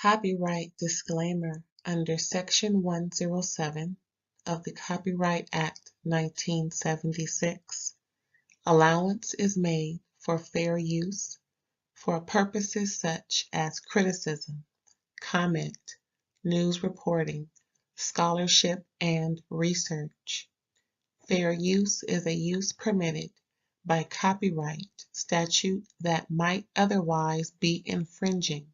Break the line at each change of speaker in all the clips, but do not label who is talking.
Copyright disclaimer under Section 107 of the Copyright Act 1976. Allowance is made for fair use for purposes such as criticism, comment, news reporting, scholarship, and research. Fair use is a use permitted by copyright statute that might otherwise be infringing.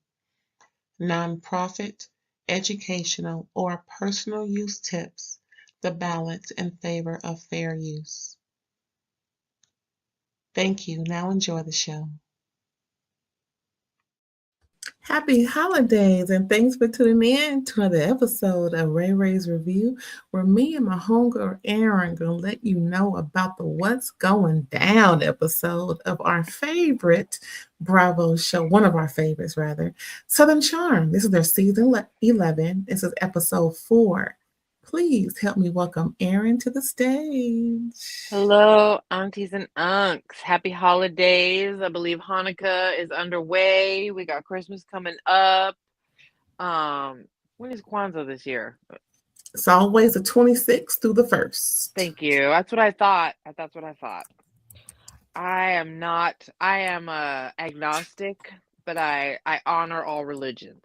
Nonprofit, educational, or personal use tips the balance in favor of fair use. Thank you. Now enjoy the show. Happy holidays, and thanks for tuning in to another episode of RAERAEs Review, where me and my homegirl Erin gonna let you know about the What's Going Down episode of our favorite Bravo show, one of our favorites rather, Southern Charm. This is their season 11. This is episode 4. Please help me welcome Erin to the stage.
Hello, aunties and unks. Happy holidays. I believe Hanukkah is underway. We got Christmas coming up. When is Kwanzaa this year?
It's always the 26th through the 1st.
Thank you. That's what I thought. That's what I thought. I am agnostic, but I honor all religions.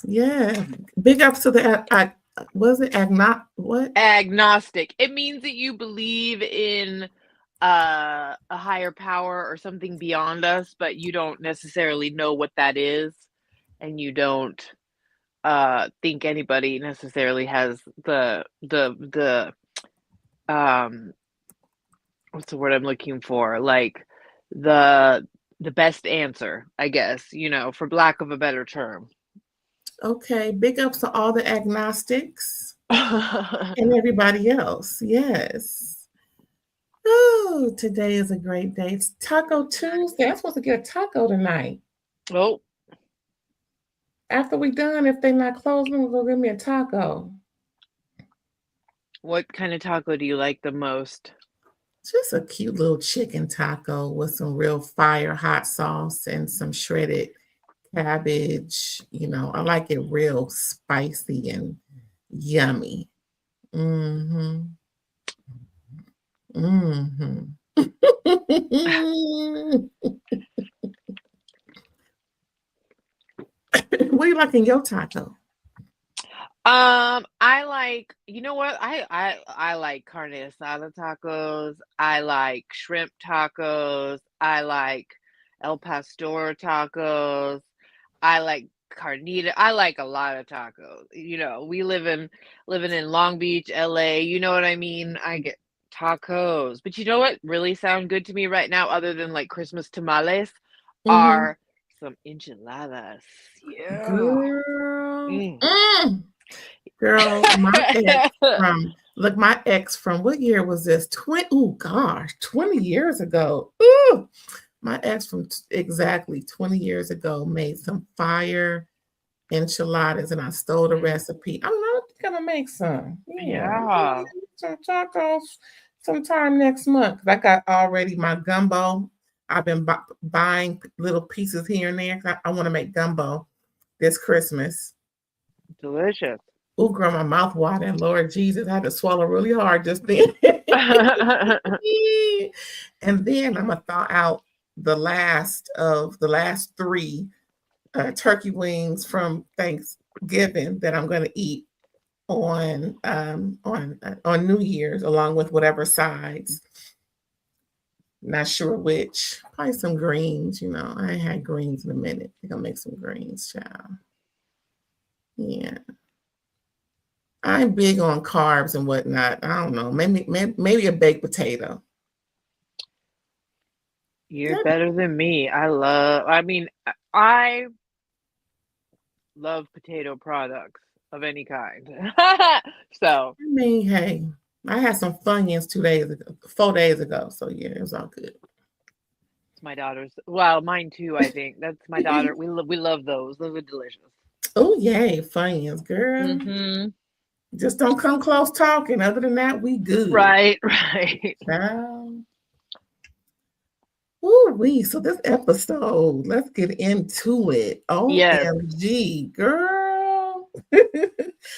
Yeah. Big ups to the was it
agnostic? It means that you believe in a higher power or something beyond us, but you don't necessarily know what that is, and you don't think anybody necessarily has the what's the word I'm looking for? Like the best answer, I guess, for lack of a better term.
Okay, big ups to all the agnostics and everybody else. Yes. Oh, today is a great day. It's Taco Tuesday. I'm supposed to get a taco tonight.
Oh.
After we done, if they're not closed, we'll go get me a taco.
What kind of taco do you like the most?
Just a cute little chicken taco with some real fire hot sauce and some shredded cabbage. I like it real spicy and yummy. What do you like in your taco?
I like, I like carne asada tacos. I like shrimp tacos. I like el pastor tacos. I like carnita. I like a lot of tacos. We living in Long Beach, LA. You know what I mean? I get tacos. But you know what really sound good to me right now, other than like Christmas tamales, are some enchiladas. Yeah.
Girl, my ex from what year was this? 20 years ago. Ooh. My ex from exactly 20 years ago made some fire enchiladas, and I stole the recipe. I'm not gonna make some.
Yeah.
Some tacos sometime next month. I got already my gumbo. I've been buying little pieces here and there. I want to make gumbo this Christmas.
Delicious.
Oh, girl, my mouth watering. Lord Jesus, I had to swallow really hard just then. And then I'm gonna thaw out the last 3 turkey wings from Thanksgiving that I'm going to eat on New Year's, along with whatever sides. Not sure which. Probably some greens. I ain't had greens in a minute. I'm gonna make some greens, child. Yeah. I'm big on carbs and whatnot. I don't know. Maybe a baked potato.
You're better than me. I love potato products of any kind. So
hey, I had some Funyuns 4 days ago. So yeah, it was all good.
It's my daughter's. Well, mine too, I think. That's my daughter. We love those. Those are delicious.
Oh yay, Funyuns, girl. Just don't come close talking. Other than that, we good.
Right.
Ooh-wee. So this episode, let's get into it.
Yes,
OMG, girl.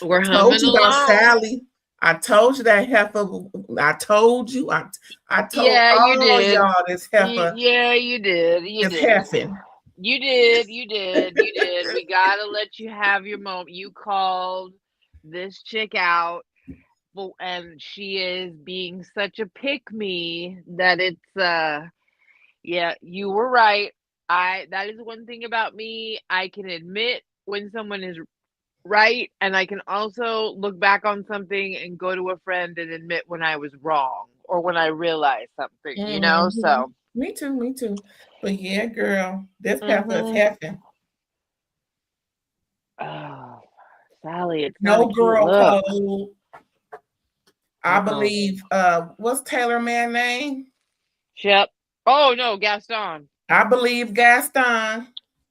we're
Told
humming
you about
along.
Sally. I told you that heifer. I told you. I told
Yeah, you
all
did.
y'all this heifer
Yeah, you did. You
is
did.
heffing.
You did. You did. You did. We gotta let you have your moment. You called this chick out, and she is being such a pick me that it's yeah, you were right. I That is one thing about me. I can admit when someone is right, and I can also look back on something and go to a friend and admit when I was wrong or when I realized something, you know?
Mhm.
So,
Me too. Me too. But yeah, girl, this heifer is
mhm.
heffing.
Oh, Sally, it's not a
No
cute
girl
look.
code. I
Uh-uh.
believe. What's Taylor man name?
Shep. Oh no, Gaston.
I believe Gaston.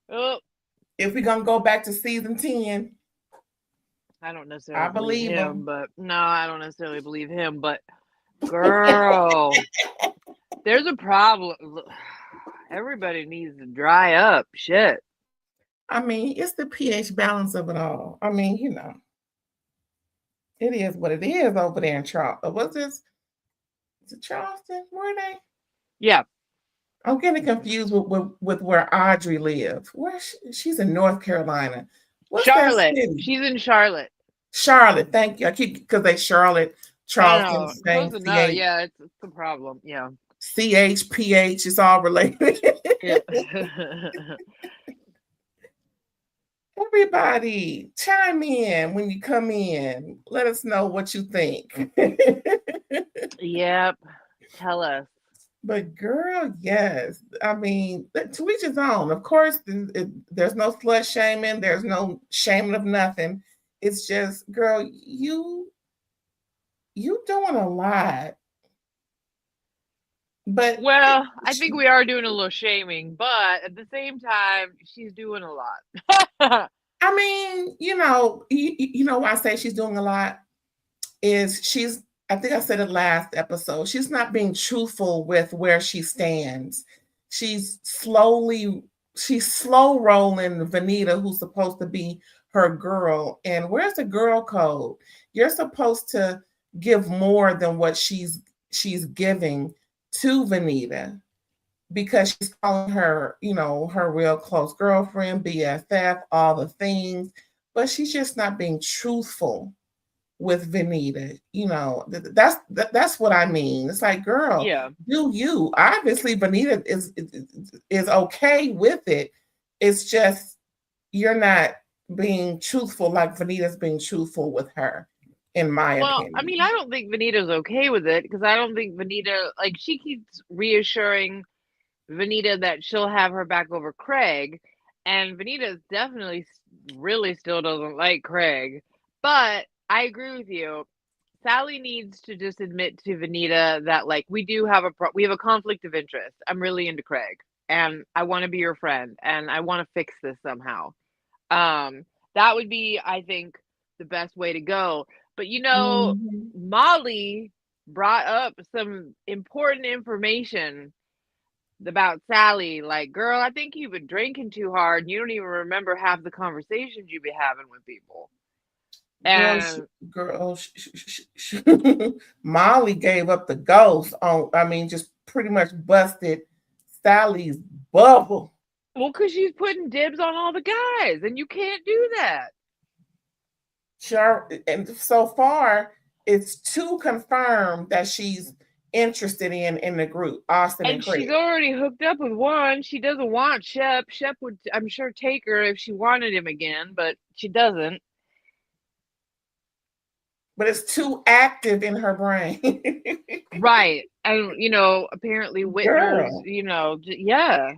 Oh,
If we're gonna go back to season 10,
I don't
I
necessarily believe
believe
him,
him.
but no, I don't necessarily believe him, but girl, there's a problem. Everybody needs to dry up. Shit.
I mean, it's the pH balance of it all. I mean, it is what it is over there in Charleston. What's this? Is it Charleston? Where are they?
Yeah.
I'm getting confused with where Audrey lives. She's in North Carolina. What's that
Charlotte.
city?
She's in Charlotte.
Charlotte. Thank you. I keep because they Charlotte,
I
Charleston,
know.
same
Close enough.
CH,
Yeah, it's the problem. Yeah.
CH, It's all related.
Yeah.
Everybody, chime in when you come in. Let us know what you think.
Yep. Tell us.
But girl, yes. I mean, to each his own. Of course, there's no slut shaming. There's no shaming of nothing. It's just, girl, you doing a lot. But
Well, I think we are doing a little shaming, but at the same time, she's doing a lot.
I mean, you know why I say she's doing a lot is I think I said it last episode, she's not being truthful with where she stands. She's she's slow rolling Vanita, who's supposed to be her girl. And where's the girl code? You're supposed to give more than what she's giving to Vanita because she's calling her, her real close girlfriend, BFF, all the things, but she's just not being truthful with Venita. That's what I mean. It's like, girl,
Yeah.
do you? Obviously, Venita is okay with it. It's just you're not being truthful like Venita's being truthful with her, in my
Well, I
opinion.
mean, I don't think Vanita's okay with it because I don't think Vanita, like, she keeps reassuring Vanita that she'll have her back over Craig, and Vanita definitely really still doesn't like Craig. But I agree with you. Sally needs to just admit to Vanita that, like, we have a conflict of interest. I'm really into Craig, and I want to be your friend, and I want to fix this somehow. Um, that would be, I think, the best way to go. But
Mhm.
Molly brought up some important information about Sally. Like, girl, I think you've been drinking too hard, and you don't even remember half the conversations you've been having with people.
Girl,
And
Molly gave up the ghost on. I mean, just pretty much busted Sally's bubble.
well, because she's putting dibs on all the guys, and you can't do that.
Sure, and so far it's two confirmed that she's interested in the group, Austen and
And she's
Craig.
already hooked up with one. She doesn't want Shep. Shep would, I'm sure, take her if she wanted him again, but she doesn't.
But it's too active in her brain.
Right. And, apparently Whitner's,
Girl,
yeah.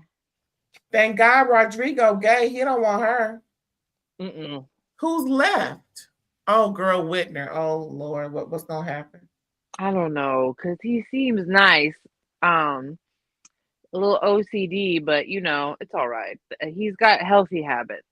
thank God Rodrigo gay. He don't want her.
Mm-mm.
Who's left? Oh, girl, Whitner. Oh Lord, what's gonna happen?
I don't know, because he seems nice. Um, a little OCD, but, it's all right. He's got healthy habits.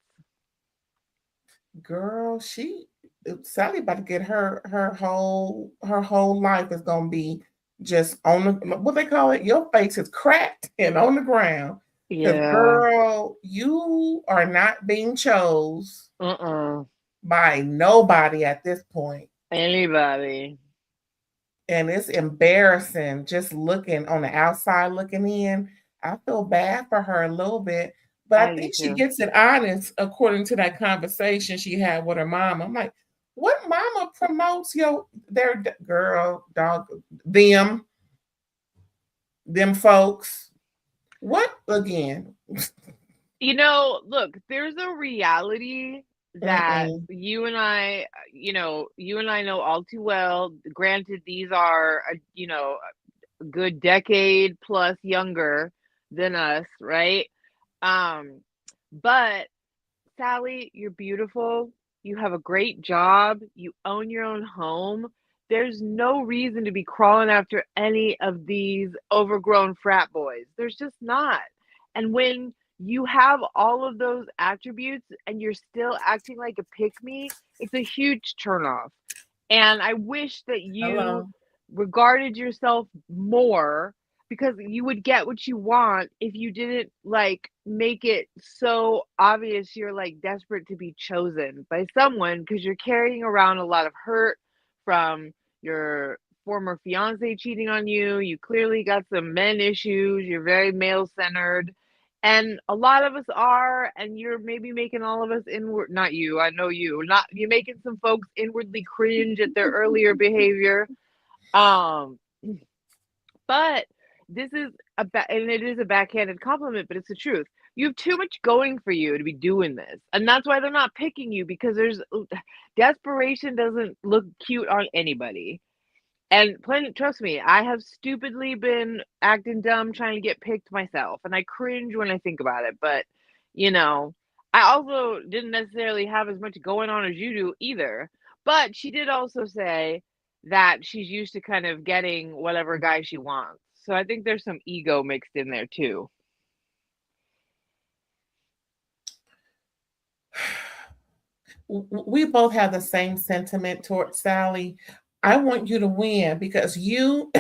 Girl, Sally about to get her whole life is gonna be just on the, what they call it, your face is cracked and on the ground. Because,
Yeah.
girl, you are not being chose
Uh-uh.
by nobody at this point.
Anybody.
And it's embarrassing just looking on the outside looking in. I feel bad for her a little bit, but I
I do
think she
too.
gets it honest according to that conversation she had with her mom. I'm like, what mama promotes their girl, dog, them, them folks? What again?
Look, there's a reality that
Mm-mm.
you and I know all too well. Granted, these are, a good decade plus younger than us, right? Um, but Sally, you're beautiful. You have a great job. You own your own home. There's no reason to be crawling after any of these overgrown frat boys. There's just not. And when you have all of those attributes and you're still acting like a pick me, it's a huge turnoff. And I wish that you
Hello.
regarded yourself more, because you would get what you want if you didn't like make it so obvious you're like desperate to be chosen by someone, because you're carrying around a lot of hurt from your former fiance cheating on you. You clearly got some men issues. You're very male centered. And a lot of us are, and you're maybe making all of us inward, not you, I know you, not you're making some folks inwardly cringe at their earlier behavior. Um, but this is and it is a backhanded compliment, but it's the truth. You have too much going for you to be doing this. And that's why they're not picking you, because there's desperation doesn't look cute on anybody. And trust me, I have stupidly been acting dumb trying to get picked myself, and I cringe when I think about it. But you know, I also didn't necessarily have as much going on as you do either. But she did also say that she's used to kind of getting whatever guy she wants. So I think there's some ego mixed in there too.
We both have the same sentiment towards Sally. I want you to win because you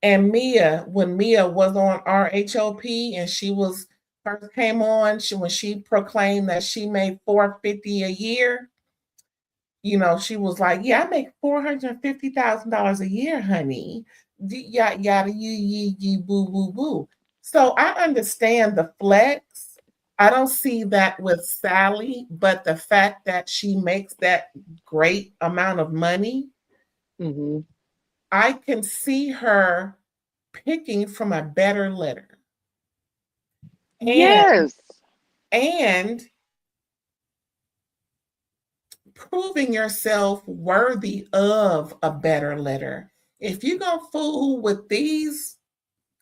and Mia, when Mia was on RHOP and she was first came on, when she proclaimed that she made 450 a year, she was like, "Yeah, I make $450,000 a year, honey." Yada yada yee boo boo boo. So I understand the flex. I don't see that with Sally, but the fact that she makes that great amount of money,
Hmm.
I can see her picking from a better litter. And
Yes.
and proving yourself worthy of a better litter. If you're gonna fool with these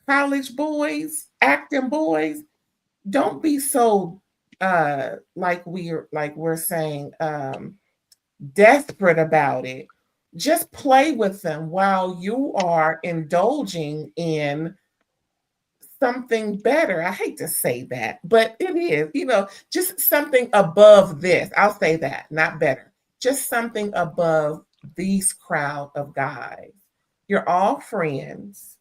college boys, acting boys, don't be so like we're saying desperate about it. Just play with them while you are indulging in something better. I hate to say that, but it is, just something above this. I'll say that, not better. Just something above these crowd of guys. You're all friends.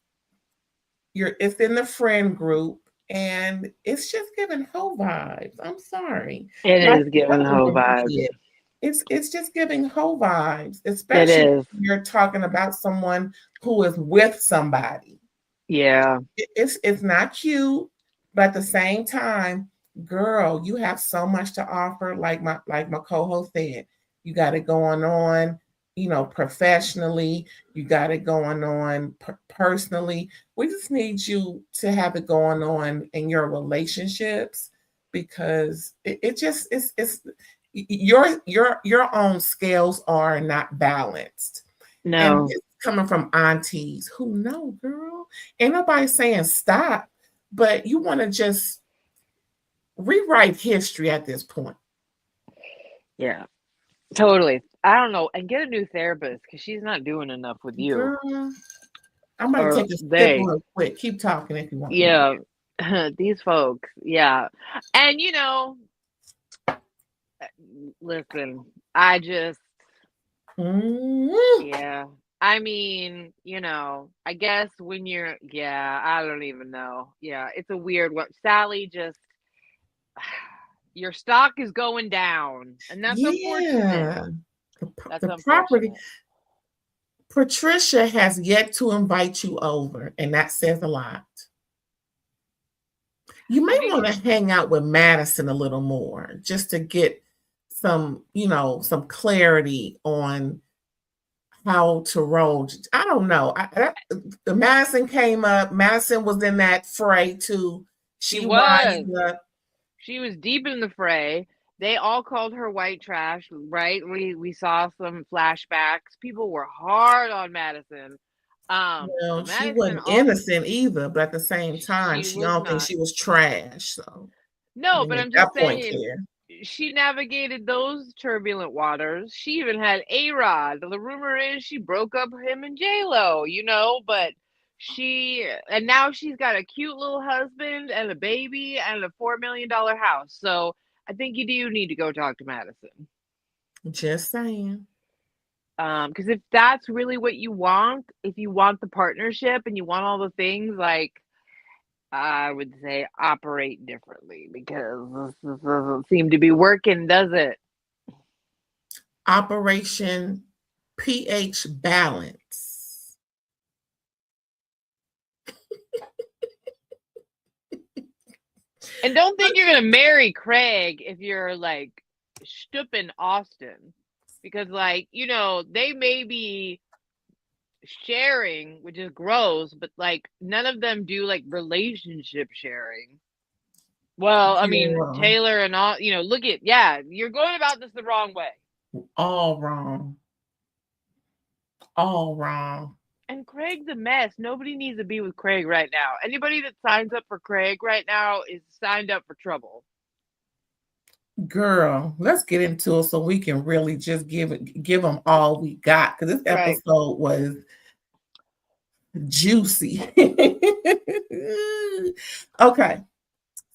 It's in the friend group, and it's just giving hoe vibes. I'm sorry.
It
Like
is
the
giving
other
hoe
woman
vibes.
did. It's just giving hoe vibes,
It
especially
is.
when you're talking about someone who is with somebody.
Yeah.
It's not cute, but at the same time, girl, you have so much to offer. Like my co-host said, you got it going on, professionally. You got it going on personally. We just need you to have it going on in your relationships because it just it's your own scales are not balanced. And
No.
it's coming from aunties who know, girl. Ain't nobody saying stop, but you want to just rewrite history at this point.
Yeah. Totally. I don't know. And get a new therapist, because she's not doing enough with you.
Girl, I'm going to
Or
take a sip
they.
real quick. Keep talking if you want me to.
Yeah. These folks. Yeah. And listen, I just,
Mm.
yeah. I mean, I guess when I don't even know. Yeah, it's a weird one. Sally just, your stock is going down, and that's unfortunate.
Yeah.
That's
The property.
unfortunate.
Patricia has yet to invite you over, and that says a lot. You may
What do you
want to hang out with Madison a little more just to get some clarity on how to roll. I don't know. The Madison came up. Madison was in that fray too.
She
She
was.
wised up.
She was deep in the fray. They all called her white trash, right? We saw some flashbacks. People were hard on Madison. But
Well, she
Madison
wasn't
also,
innocent either, but at the same time,
she
she
was
don't think
not.
she was trash. So
No,
we
but
make
I'm
that
just
point
saying,
clear.
she navigated those turbulent waters. She even had A-Rod. The rumor is she broke up him and J-Lo, but and now she's got a cute little husband and a baby and a $4 million house. So I think you do need to go talk to Madison.
Just saying.
Because if that's really what you want, if you want the partnership and you want all the things, like, I would say operate differently, because this doesn't seem to be working, does it?
Operation pH balance.
And don't think you're gonna marry Craig if you're like stooping Austen, because they may be sharing, which is gross, but like none of them do like relationship sharing. Well, I mean,
Girl,
Taylor and all, you're going about this the wrong way.
all wrong. All wrong.
And Craig's a mess. Nobody needs to be with Craig right now. Anybody that signs up for Craig right now is signed up for trouble.
Girl, let's get into it so we can really just give them all we got, because this
Right.
episode was juicy. Okay,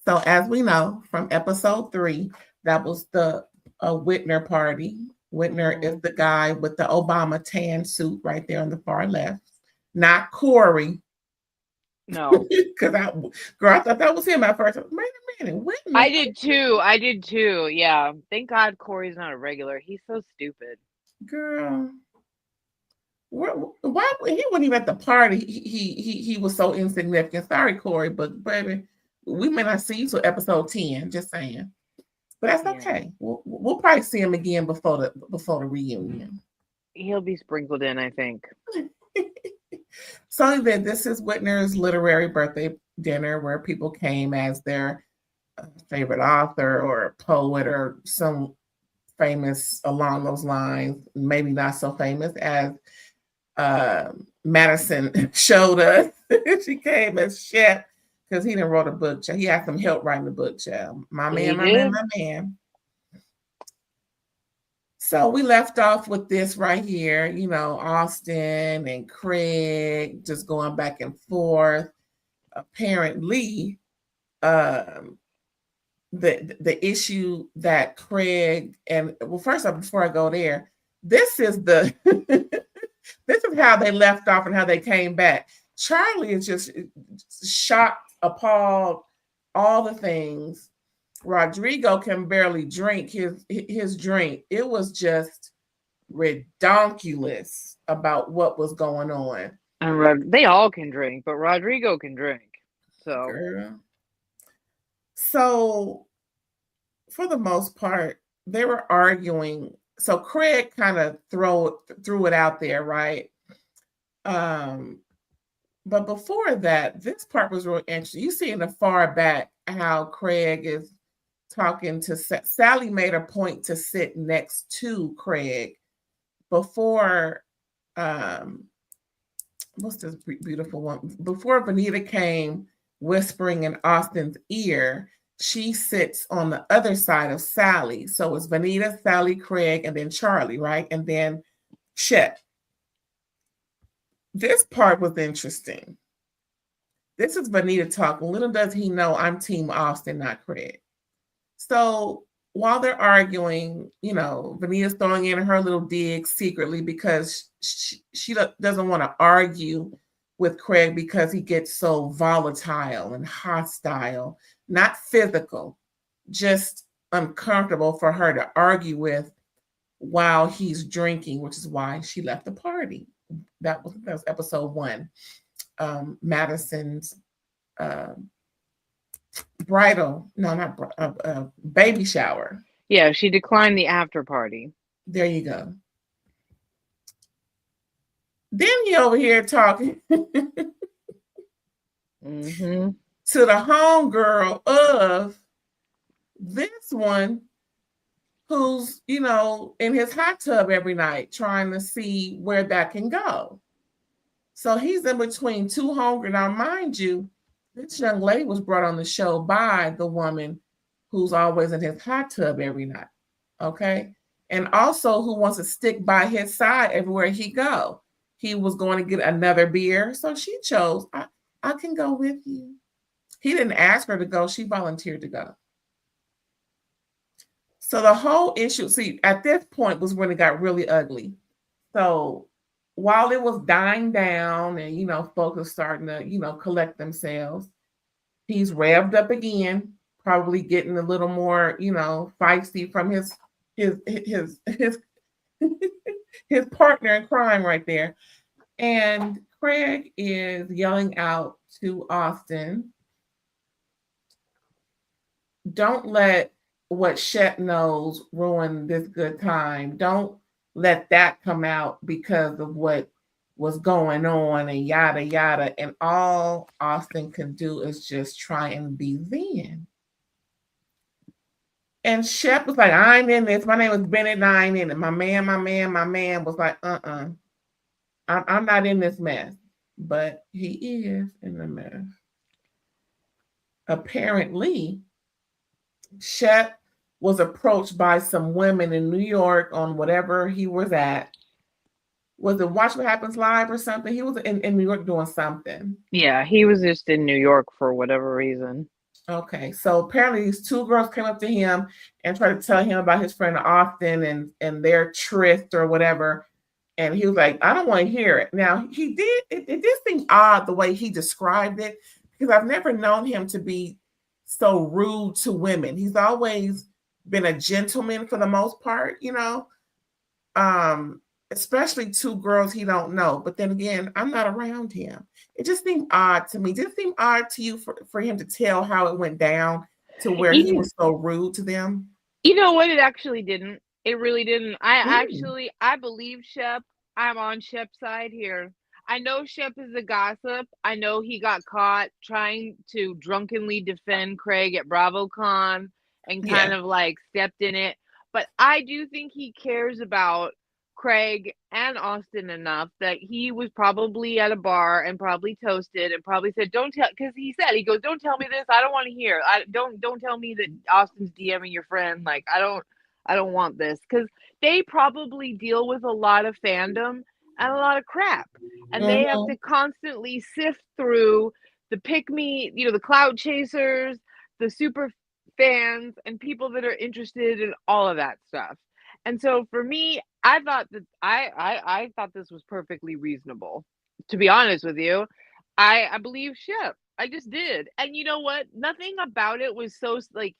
so as we know from episode 3, that was the Whitner party. Whitner is the guy with the Obama tan suit right there on the far left, not Corey.
No.
Because I thought that was him at first. Wait a minute, Whitner.
I did too. Yeah. Thank God Corey's not a regular. He's so stupid.
Girl. Why he wasn't even at the party? He was so insignificant. Sorry, Corey, but baby, we may not see you till episode 10. Just saying, but that's okay. We'll probably see him again before the reunion.
He'll be sprinkled in, I think.
So then, this is Whitner's literary birthday dinner, where people came as their favorite author or poet or some famous along those lines, maybe not so famous as Madison showed us. She came as chef because he didn't wrote a book. He had some help writing the book, child. My man. So we left off with this right here, Austen and Craig just going back and forth. Apparently, the issue that Craig first off, before I go there, this is this is how they left off and how they came back. Charlie is just shocked, appalled, all the things. Rodrigo can barely drink his drink. It was just redonkulous about what was going on.
And they all can drink, but Rodrigo can drink. So,
girl. So for the most part, they were arguing. So Craig kind of threw it out there, right? But before that, this part was really interesting. You see in the far back how Craig is talking to Sally. Made a point to sit next to Craig before what's this beautiful one, before Vanita came whispering in Austen's ear. She sits on the other side of Sally. So it's Vanita, Sally, Craig, and then Charlie, right? And then Chet. This part was interesting. This is Vanita talking. Little does he know I'm Team Austen, not Craig. So while they're arguing, Vania's throwing in her little dig secretly because she doesn't want to argue with Craig because he gets so volatile and hostile, not physical, just uncomfortable for her to argue with while he's drinking, which is why she left the party. That was episode 1. Madison's uh, bridal, no, not baby shower.
Yeah, she declined the after party.
There you go. Then he over here talking
Mm-hmm.
to the homegirl of this one who's, in his hot tub every night trying to see where that can go. So he's in between two homegirls. Now, mind you, this young lady was brought on the show by the woman who's always in his hot tub every night. Okay. And also who wants to stick by his side everywhere he go. He was going to get another beer. So she chose, I can go with you. He didn't ask her to go. She volunteered to go. So the whole issue, see, at this point was when it got really ugly. So while it was dying down and, folks are starting to, collect themselves, he's revved up again, probably getting a little more, feisty from his his partner in crime right there. And Craig is yelling out to Austen, don't let what Shep knows ruin this good time. Don't let that come out because of what was going on and yada yada. And all Austen can do is just try and be Zen. And Shep was like, I'm in this. My name is Bennett and I'm in it. My man was like, I'm not in this mess. But he is in the mess. Apparently, Shep was approached by some women in New York on whatever he was at. Was it Watch What Happens Live or something? He was in New York doing something.
Yeah, he was just in New York for whatever reason.
Okay, so apparently these two girls came up to him and tried to tell him about his friend Austen and their tryst or whatever. And he was like, I don't want to hear it. Now, he did, it did seem odd the way he described it, because I've never known him to be so rude to women. He's always been a gentleman for the most part, especially two girls he don't know. But then again, I'm not around him. It just seemed odd to me. Did it seem odd to you for him to tell how it went down to where he was so rude to them?
You know what? It actually didn't. It really didn't. I believe Shep. I'm on Shep's side here. I know Shep is a gossip. I know he got caught trying to drunkenly defend Craig at BravoCon and kind of like stepped in it. But I do think he cares about Craig and Austen enough that he was probably at a bar and probably toasted and probably said, "Don't tell," because he goes, "Don't tell me this. I don't want to hear. Don't tell me that Austen's DMing your friend. Like I don't want this," because they probably deal with a lot of fandom and a lot of crap, and they have to constantly sift through the pick me, the cloud chasers, the super fans, and people that are interested in all of that stuff. And so for me, I thought that I thought this was perfectly reasonable. To be honest with you, I believe Shep. I just did. And you know what? Nothing about it was so like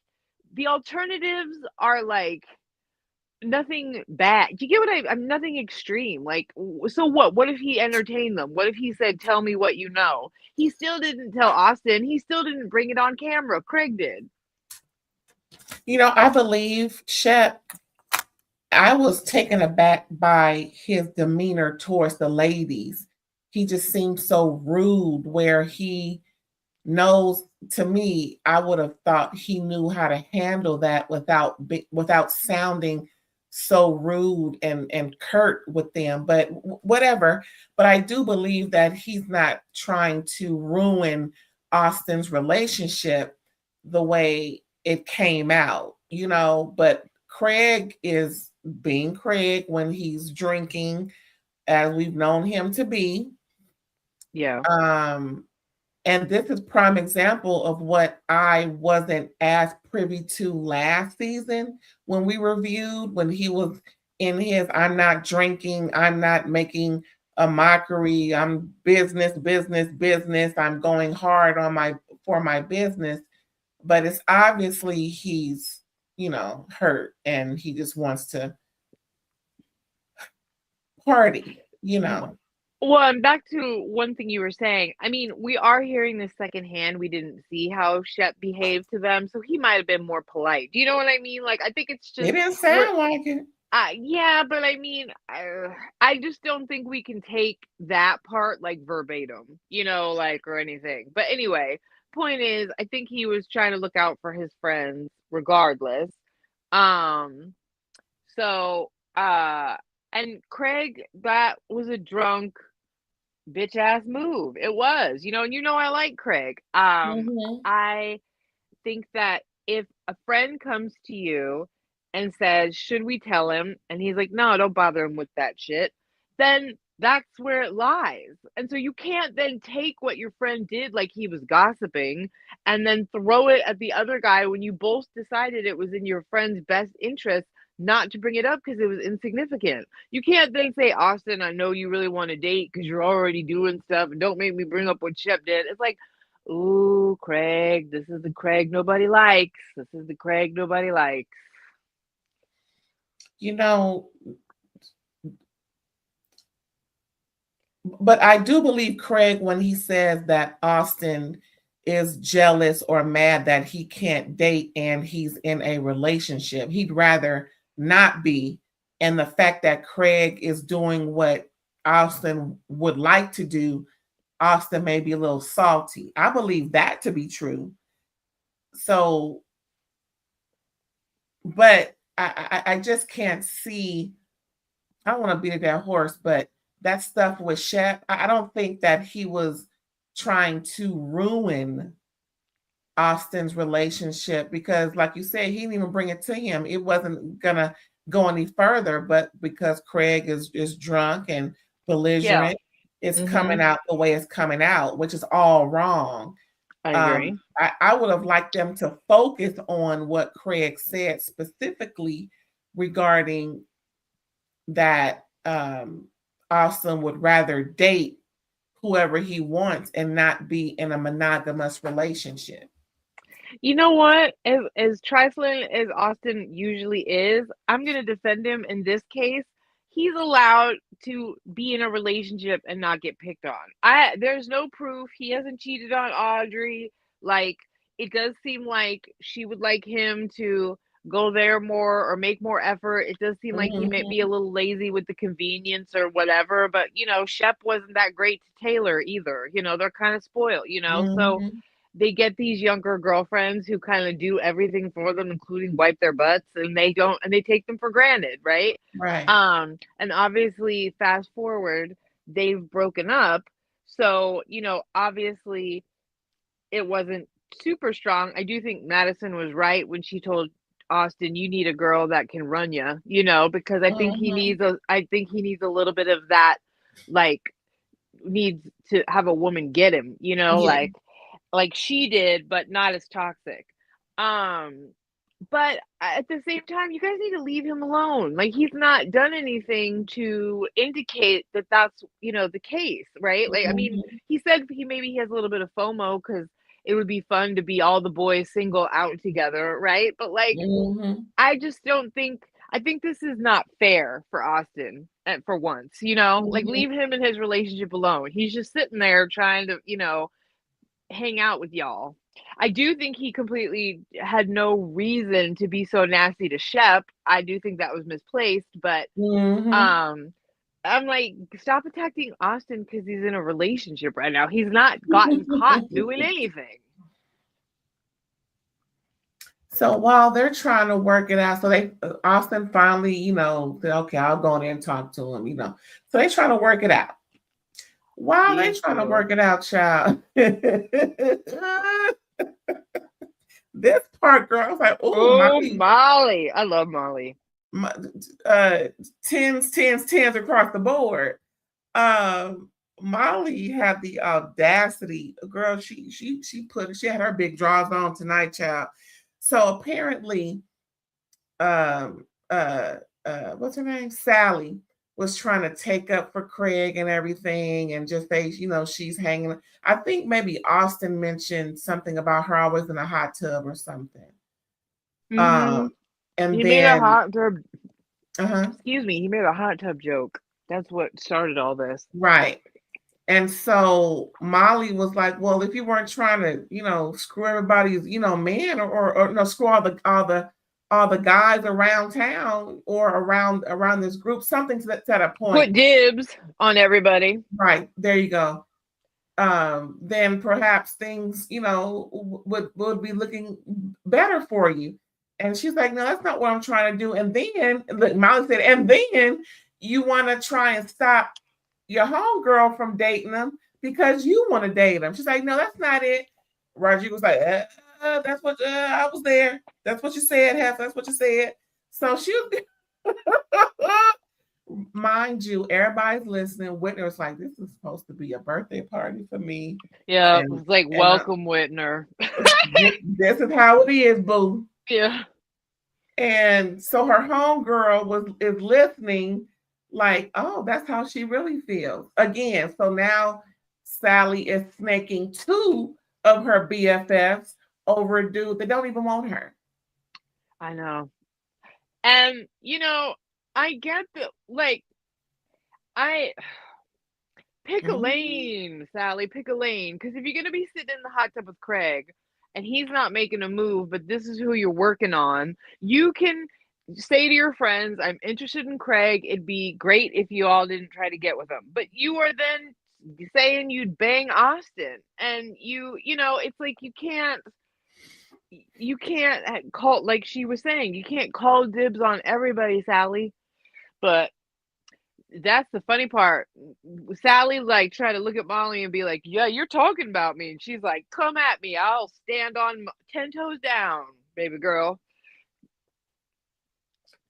the alternatives are like nothing bad. Do you get what I'm nothing extreme. Like so what if he entertained them? What if he said, "Tell me what you know"? He still didn't tell Austen. He still didn't bring it on camera. Craig did.
I believe Shep. I was taken aback by his demeanor towards the ladies. He just seemed so rude, where he knows, to me, I would have thought he knew how to handle that without sounding so rude and curt with them. But whatever. But I do believe that he's not trying to ruin Austen's relationship the way it came out, but Craig is being Craig when he's drinking, as we've known him to be.
Yeah.
And this is prime example of what I wasn't as privy to last season when we reviewed, when he was in his I'm not drinking, I'm not making a mockery, I'm business, business, business, I'm going hard on for my business. But it's obviously he's, hurt and he just wants to party.
Well, and back to one thing you were saying. I mean, we are hearing this secondhand. We didn't see how Shep behaved to them, so he might have been more polite. Do you know what I mean? Like, I think it's
It
just
didn't
we're
sound like it.
yeah, but I mean, I just don't think we can take that part like verbatim, like or anything. But anyway, point is, I think he was trying to look out for his friends regardless. Um, so and Craig, that was a drunk bitch ass move. It was, and I like Craig.
Mhm.
I think that if a friend comes to you and says, "Should we tell him?" and he's like, "No, don't bother him with that shit," then that's where it lies. And so you can't then take what your friend did, like he was gossiping, and then throw it at the other guy when you both decided it was in your friend's best interest not to bring it up because it was insignificant. You can't then say, "Austen, I know you really want to date because you're already doing stuff, and don't make me bring up what Shep did." It's like, ooh, Craig, this is the Craig nobody likes. This is the Craig nobody likes.
But I do believe Craig when he says that Austen is jealous or mad that he can't date and he's in a relationship. He'd rather not be. And the fact that Craig is doing what Austen would like to do, Austen may be a little salty. I believe that to be true. So, but I just can't see. I don't want to beat a dead horse, but that stuff with Shep, I don't think that he was trying to ruin Austen's relationship because, like you said, he didn't even bring it to him. It wasn't gonna go any further, but because Craig is drunk and
Yeah.
belligerent, it's coming out the way it's coming out, which is all wrong.
I agree.
I would have liked them to focus on what Craig said specifically regarding that Austen would rather date whoever he wants and not be in a monogamous relationship.
You know what? As trifling as Austen usually is, I'm gonna defend him in this case. He's allowed to be in a relationship and not get picked on. There's no proof he hasn't cheated on Audrey. Like, it does seem like she would like him to go there more or make more effort. It does seem like he might be a little lazy with the convenience or whatever, but Shep wasn't that great to Taylor either. They're kind of spoiled, so they get these younger girlfriends who kind of do everything for them, including wipe their butts, and they take them for granted, right?
Right.
And obviously, fast forward, they've broken up, so obviously, it wasn't super strong. I do think Madison was right when she told Austen, "You need a girl that can run you," because I think he needs a little bit of that, like, needs to have a woman get him,
Yeah.
like she did, but not as toxic. But at the same time, you guys need to leave him alone. Like, he's not done anything to indicate that that's, the case, right? Like, I mean, he said he has a little bit of FOMO because it would be fun to be all the boys single out together, right? But like, I just don't think. I think this is not fair for Austen for once, like, leave him and his relationship alone. He's just sitting there trying to, hang out with y'all. I do think he completely had no reason to be so nasty to Shep. I do think that was misplaced, but I'm like, stop attacking Austen because he's in a relationship right now. He's not gotten caught doing anything.
So while they're trying to work it out, so Austen finally, said, okay, I'll go in there and talk to him, So they trying to work it out. While they trying to work it out, child. This part, girl, I was like,
oh, Molly. I love Molly.
Tens across the board. Molly had the audacity, girl. She had her big drawers on tonight, child. So apparently, um, what's her name? Sally was trying to take up for Craig and everything, and just say, she's hanging. I think maybe Austen mentioned something about her always in a hot tub or something.
Mm-hmm.
And
He made a
then,
hot tub. Excuse me. He made a hot tub joke. That's what started all this.
Right. And so Molly was like, "Well, if you weren't trying to, screw everybody's, man, or no, screw all the guys around town or around this group, something to that point.
Put dibs on everybody.
Right, there you go. Then perhaps things, would be looking better for you." And she's like, "No, that's not what I'm trying to do." And then Molly said, "And then you want to try and stop your homegirl from dating him because you want to date him." She's like, "No, that's not it." Roger was like, "That's what I was there. That's what you said, Hef. That's what you said." So she, mind you, everybody's listening. Whitner was like, "This is supposed to be a birthday party for me."
Yeah, it was like, welcome, Whitner.
This is how it is, boo.
Yeah.
And so her homegirl is listening, like, "Oh, that's how she really feels." Again, so now Sally is snaking two of her BFFs over a dude that don't even want her.
I know. And, I get that, pick a lane, Sally, pick a lane. Because if you're going to be sitting in the hot tub with Craig and he's not making a move, but this is who you're working on, you can say to your friends, "I'm interested in Craig. It'd be great if you all didn't try to get with him." But you are then saying you'd bang Austen. And it's like you can't call, like she was saying, you can't call dibs on everybody, Sally. But that's the funny part. Sally tried to look at Molly and be like, "Yeah, you're talking about me," and she's like, "Come at me, I'll stand on 10 toes down, baby girl."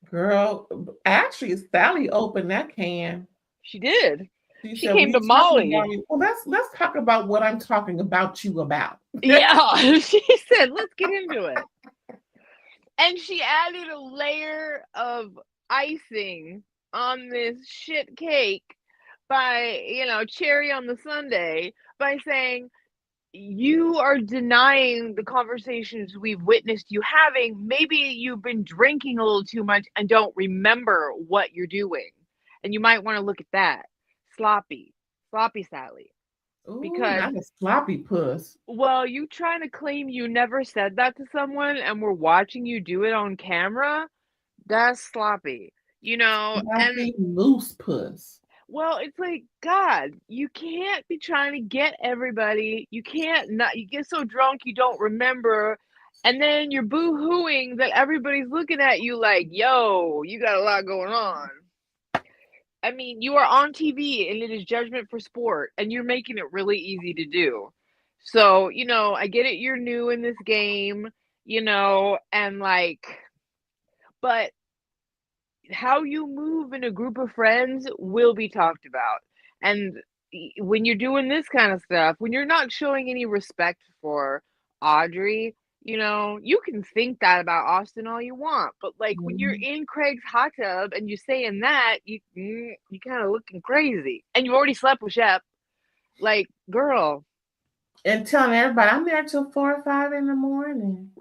Girl, actually, Sally opened that can.
She did. She
said,
came to Molly.
Well, let's talk about what I'm talking about you about.
Yeah, she said, "Let's get into it." And she added a layer of icing on this shit cake by, cherry on the sundae, by saying, "You are denying the conversations we've witnessed you having. Maybe you've been drinking a little too much and don't remember what you're doing. And you might want to look at that." Sloppy Sally.
Ooh,
Because,
not a sloppy puss.
well, you trying to claim you never said that to someone and we're watching you do it on camera? That's sloppy,
Sloppy, loose puss.
Well, it's like, God, you can't be trying to get everybody. You can't not. You get so drunk you don't remember, and then you're boo-hooing that everybody's looking at you like, "Yo, you got a lot going on." I mean, you are on TV, and it is judgment for sport, and you're making it really easy to do. So, I get it. You're new in this game, and but how you move in a group of friends will be talked about. And when you're doing this kind of stuff, when you're not showing any respect for Audrey, you can think that about Austen all you want, but when you're in Craig's hot tub and you're saying that, you kind of looking crazy, and you already slept with Shep, girl.
And telling everybody, "I'm there till 4 or 5 in the morning."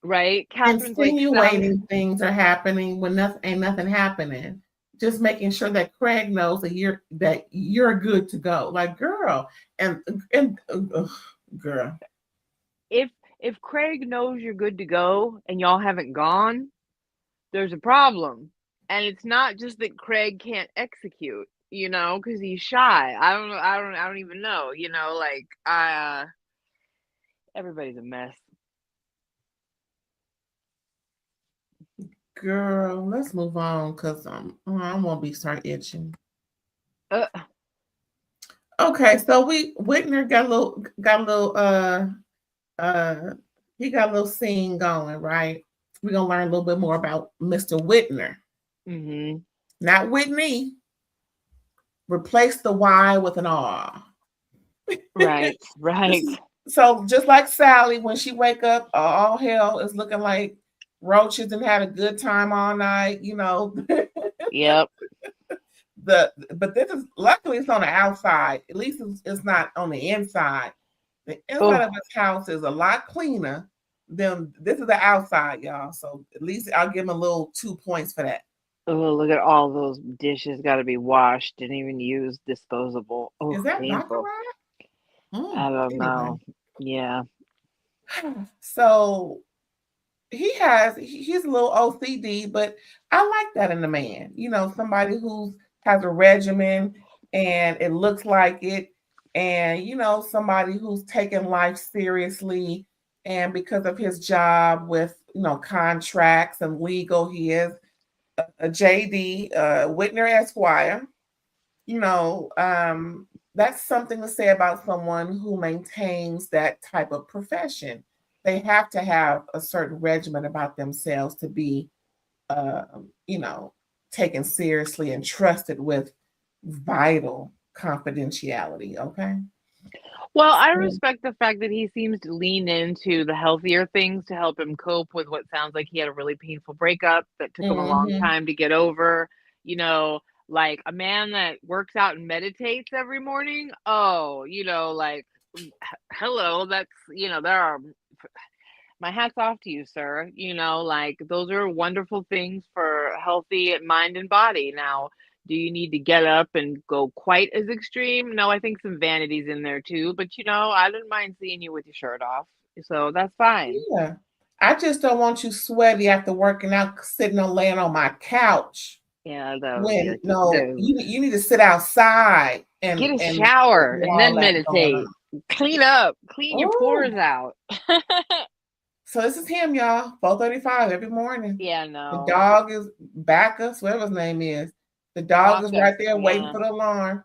Right? Catherine's
insinuating things are happening when ain't nothing happening. Just making sure that Craig knows that you're good to go. Like, girl, and girl.
If Craig knows you're good to go and y'all haven't gone, there's a problem. And it's not just that Craig can't execute, because he's shy. I don't even know, everybody's a mess.
Girl, let's move on because I'm gonna start itching. Okay, so Whitner got a little he got a little scene going, right? We're gonna learn a little bit more about Mr. Whitner.
Mm-hmm.
Not Whitney. replace the Y with an R.
Right,
This
right.
is so just like Sally, when she wake up, all hell is looking like roaches and had a good time all night.
Yep.
But this is luckily it's on the outside. At least it's not on the inside. The inside of
Oh,
this house is a lot cleaner than this is the outside, y'all. So at least I'll give him a little 2 points for that.
oh, look at all those dishes got to be washed and even used disposable. Oh,
Is that
painful.
baccarat?
I don't
Anyway,
know. Yeah.
so he's a little OCD, but I like that in a man. Somebody who has a regimen and it looks like it, and somebody who's taking life seriously. And because of his job with contracts and legal, he is a JD, Whitner Esquire. you know, um, that's something to say about someone who maintains that type of profession. They have to have a certain regimen about themselves to be, you know, taken seriously and trusted with vital confidentiality. Okay.
Well, I
So,
respect the fact that he seems to lean into the healthier things to help him cope with what sounds like he had a really painful breakup that took him a long
mhm.
time to get over. You know, like a man that works out and meditates every morning. Oh, like, hello, there are my hat's off to you, sir. Like those are wonderful things for healthy mind and body. Now, do you need to get up and go quite as extreme? No, I think some vanity's in there too, but I didn't mind seeing you with your shirt off. So that's fine.
Yeah. I just don't want you sweaty after working out, sitting on laying on my couch.
Yeah, though, yeah,
When no,
the
you need to sit outside
get a
and
shower
do
and
all
then
that going
meditate.
on.
Clean up, clean your
Oh,
pores out.
so this is him, y'all. 4:35 every morning.
Yeah,
The
no.
dog is Bacchus, whatever his name is. The dog is
Bacchus,
right there waiting
yeah.
for the alarm.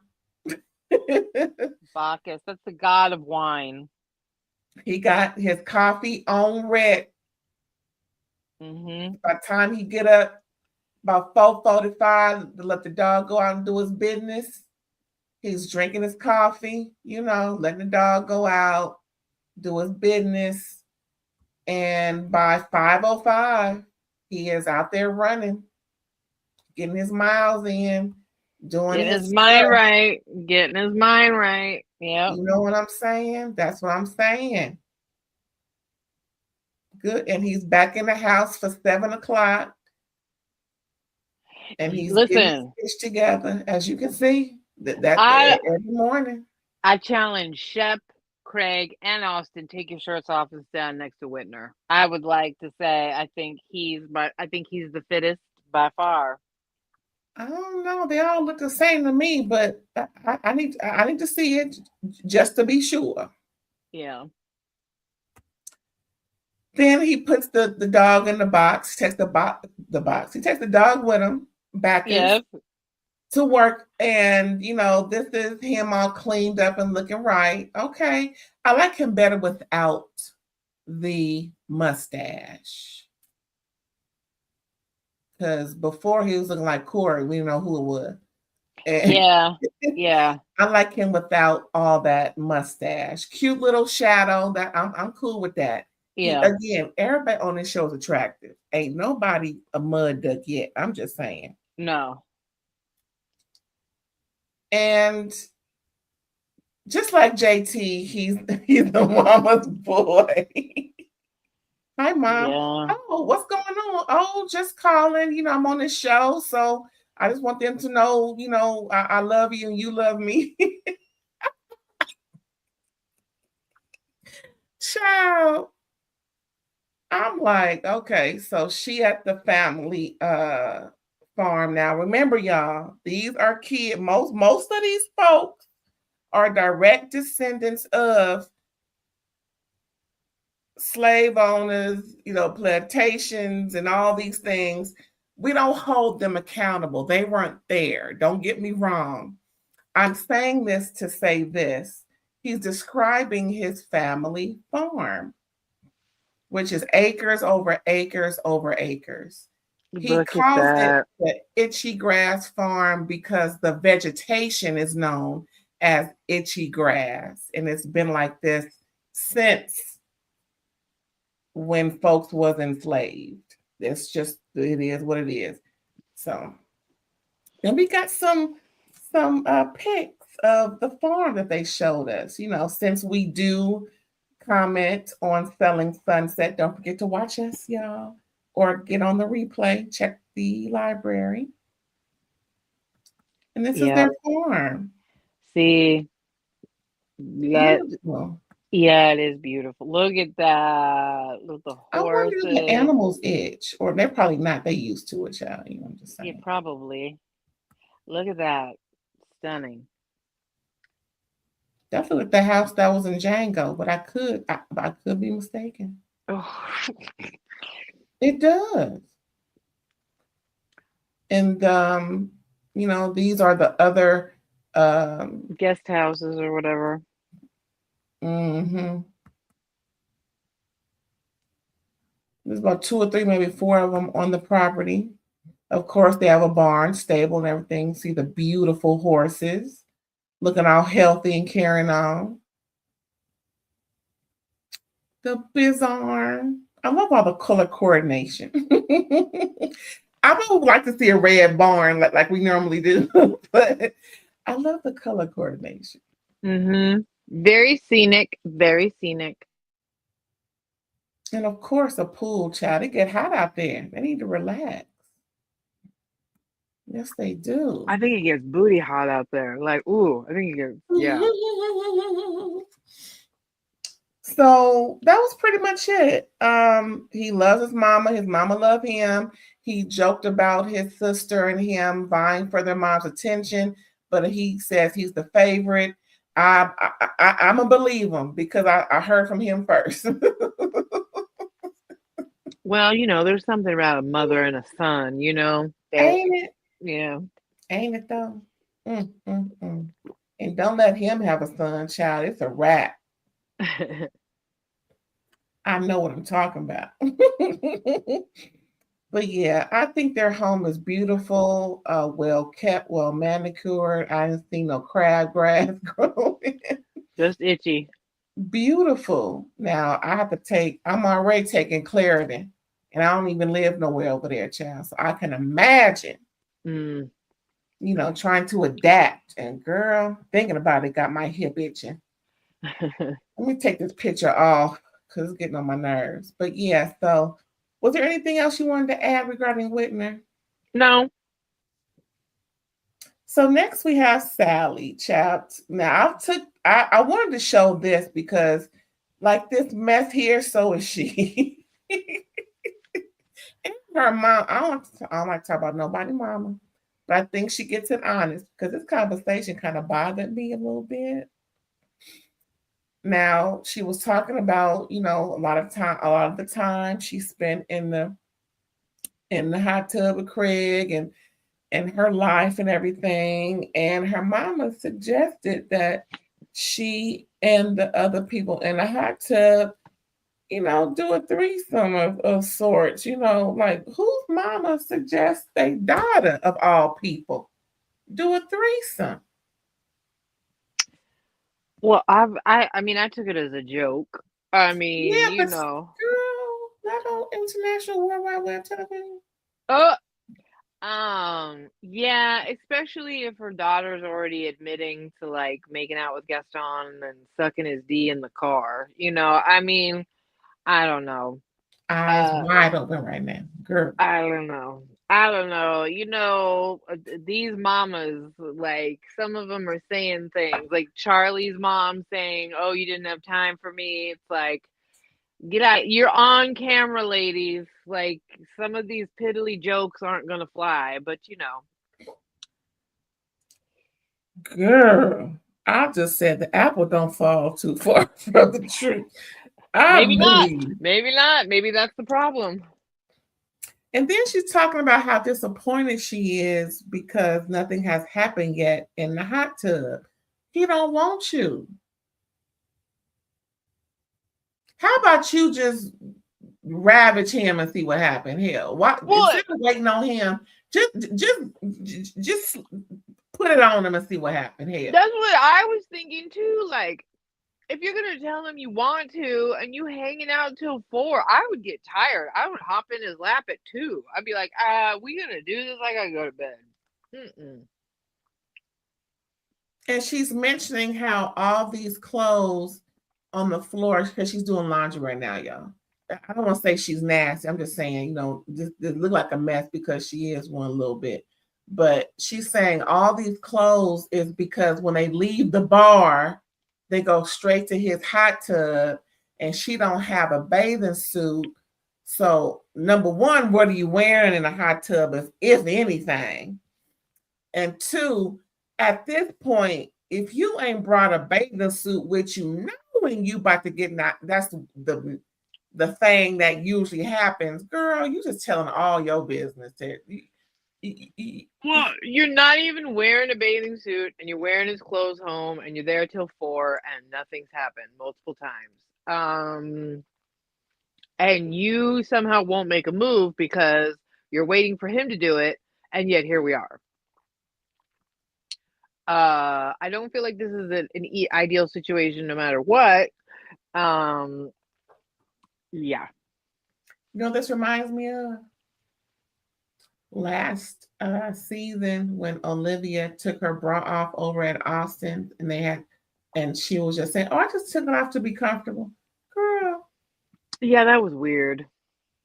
Bacchus, that's the god of wine.
He got his coffee on red.
Mm-hmm.
By the time he get up, about 4:45, to let the dog go out and do his business. He's drinking his coffee, letting the dog go out, do his business. And by 5:05, he is out there running, getting his miles in, doing
Getting his
his
mind
stuff.
right. Getting his mind right. Yep.
You know what I'm saying? That's what I'm saying. Good. And he's back in the house for 7 o'clock and he's getting his
Listen,
fish together. As you can see, that
I
every morning.
I challenge Shep, Craig, and Austen. Take your shirts off and stand next to Whitner. I would like to say I think he's the fittest by far.
I don't know. They all look the same to me, but I need to see it just to be sure.
Yeah.
Then he puts the dog in the box, takes the box. He takes the dog with him, Bacchus,
Yep.
to work. And, this is him all cleaned up and looking right. Okay. I like him better without the mustache. Because before he was looking like Corey, we know who it was. And
Yeah. Yeah.
I like him without all that mustache. Cute little shadow. That I'm cool with that. He
Yeah.
again, everybody on this show is attractive. Ain't nobody a mud duck yet. I'm just saying.
No.
And just like JT, he's the mama's boy. Hi, mom.
Yeah.
Oh, what's going on? Oh, just calling. I'm on this show, so I just want them to know, I love you and you love me. Child. I'm like, okay, so she at the family farm now. Remember, y'all, these are kids. Most of these folks are direct descendants of slave owners, plantations and all these things. We don't hold them accountable. They weren't there. Don't get me wrong. I'm saying this to say this. He's describing his family farm, which is acres over acres over acres. He
Look at
calls it
that.
the Itchy Grass Farm because the vegetation is known as itchy grass, and it's been like this since when folks was enslaved. It's just it is what it is. So then we got some pics of the farm that they showed us. Since we do comment on Selling Sunset, don't forget to watch us, y'all, or get on the replay. Check the library, and this is
Yeah.
their farm.
See, that
Beautiful.
yeah, it is beautiful. Look at that. Look at the
I wonder if the
horses.
animals itch, or they're probably not. They used to it, child. I'm just
Yeah,
saying.
probably. Look at that. Stunning.
Definitely the house that was in Django, but I could be mistaken.
Oh,
It does. And these are the other
guest houses or whatever.
hmm there's about two or three, maybe four of them on the property. Of course, they have a barn, stable, and everything. See the beautiful horses looking all healthy and carrying on. The bizarre. I love all the color coordination. I would like to see a red barn like we normally do, but I love the color coordination.
Mm-hmm. Very scenic. Very scenic.
And of course, a pool, child. It get hot out there. They need to relax. Yes, they do.
I think it gets booty hot out there. Like, ooh, I think it gets, yeah.
So that was pretty much it. He loves his mama loved him. He joked about his sister and him vying for their mom's attention, but he says he's the favorite. I'm gonna believe him because I heard from him first.
Well, there's something about a mother and a son, that,
Ain't it?
yeah.
Ain't it though? Mm. And don't let him have a son, child. It's a wrap. I know what I'm talking about. But yeah, I think their home is beautiful, well kept, well manicured. I didn't see no crabgrass growing.
Just itchy.
Beautiful. Now I'm already taking Claritin, and I don't even live nowhere over there, child. So I can imagine,
Mm.
trying to adapt. And girl, thinking about it got my hip itching. Let me take this picture off because it's getting on my nerves. But yeah, so was there anything else you wanted to add regarding Whitner?
No.
So next we have Sally, child. Now I wanted to show this because like this mess here, so is she. And her mom, I don't like to talk about nobody mama, but I think she gets it honest because this conversation kind of bothered me a little bit. Now she was talking about, a lot of the time she spent in the hot tub with Craig and her life and everything. And her mama suggested that she and the other people in the hot tub, do a threesome of sorts, like whose mama suggests a daughter of all people do a threesome?
Well, I mean, I took it as a joke. I mean,
Yeah, but girl, not on international World Wide Web television.
Oh, yeah, especially if her daughter's already admitting to like making out with Gaston and sucking his D in the car. I mean, I don't know.
Eyes
Uh,
wide open right now, girl.
I don't know. I don't know. These mamas, like some of them are saying things like Charlie's mom saying, "Oh, you didn't have time for me." It's like, get out. You're on camera, ladies. Like some of these piddly jokes aren't gonna fly, but
Girl, I just said the apple don't fall too far from the tree. I
maybe not.
believe.
Maybe not. Maybe that's the problem.
And then she's talking about how disappointed she is because nothing has happened yet in the hot tub. He don't want you. How about you just ravage him and see what happened. Hell, why
Well,
instead of waiting on him, just put it on him and see what happened. Hell,
that's what I was thinking too. Like, if you're gonna tell him you want to and you hanging out till 4, I would get tired. I would hop in his lap at 2. I'd be like, we gonna do this? I gotta go to bed. Mm-mm.
and she's mentioning how all these clothes on the floor because she's doing laundry right now, y'all. I don't want to say she's nasty. I'm just saying, this look like a mess because she is one a little bit. But she's saying all these clothes is because when they leave the bar, they go straight to his hot tub, and she don't have a bathing suit. So number one, what are you wearing in a hot tub, if anything? And two, at this point, if you ain't brought a bathing suit with you, knowing you about to get not, that's the thing that usually happens, girl. You just telling all your business.
Well, you're not even wearing a bathing suit, and you're wearing his clothes home, and you're there till 4, and nothing's happened multiple times. And you somehow won't make a move because you're waiting for him to do it, and yet here we are. I don't feel like this is an ideal situation no matter what. Yeah.
This reminds me of last season when Olivia took her bra off over at Austen, and she was just saying, "Oh, I just took it off to be comfortable." Girl,
yeah, that was weird.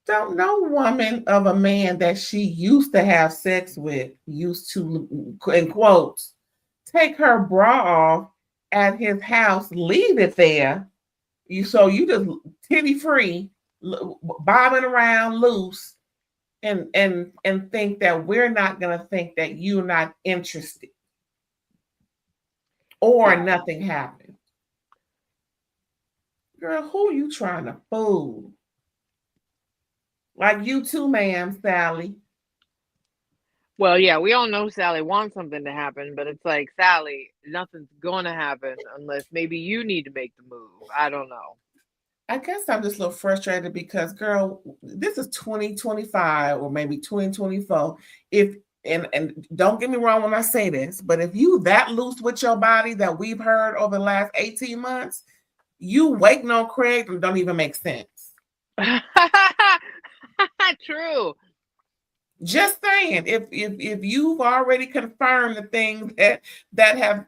Don't no woman of a man that she used to have sex with used to, in quotes, take her bra off at his house, leave it there. You just titty free, bobbing around loose, and think that we're not gonna think that you're not interested or nothing happened. Girl, who you trying to fool? Like you too, ma'am, Sally.
Well, yeah, we all know Sally wants something to happen, but it's like, Sally, nothing's gonna happen unless maybe you need to make the move. I don't know.
I guess I'm just a little frustrated because, girl, this is 2025 or maybe 2024. And don't get me wrong when I say this, but if you that loose with your body that we've heard over the last 18 months, you waiting on Craig don't even make sense.
True.
Just saying, if you've already confirmed the things that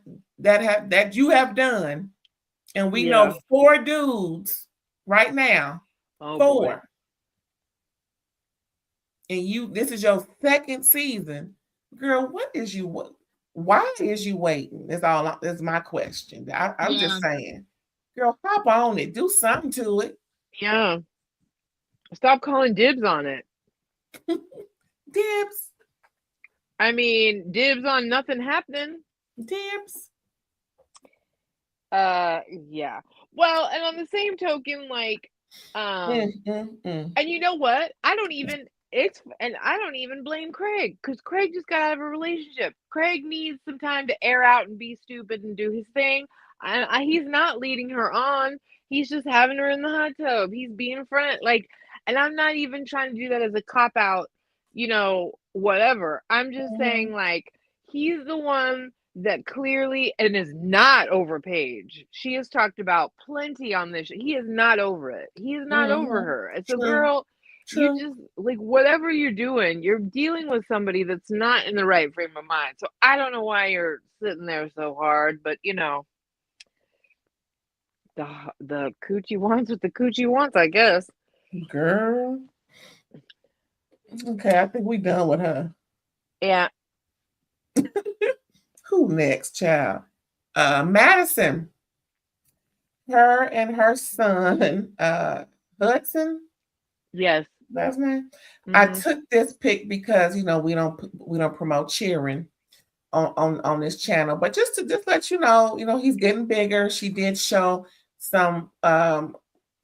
you have done, and we know 4 dudes right now, 4, boy. And this is your second season, girl. Why is you waiting? That's my question. I'm just saying, girl, hop on it, do something to it.
Yeah, stop calling dibs on it.
Dibs.
I mean, dibs on nothing happening.
Dibs.
Yeah. Well, and on the same token, like, and you know what? I don't even blame Craig, because Craig just got out of a relationship. Craig needs some time to air out and be stupid and do his thing. He's not leading her on. He's just having her in the hot tub. He's being friend, like, and I'm not even trying to do that as a cop out, whatever. I'm just saying, like, he's the one that clearly and is not over Paige. She has talked about plenty on this. He is not over it. He is not over her. It's a girl. You just, like, whatever you're doing, you're dealing with somebody that's not in the right frame of mind. So I don't know why you're sitting there so hard, but the coochie wants what the coochie wants, I guess.
Girl. Okay, I think we done with her.
Yeah.
Who next, child? Madison. Her and her son, Hudson.
Yes.
That's name. I took this pic because we don't promote cheering on this channel, but just to let you know, he's getting bigger. She did show some.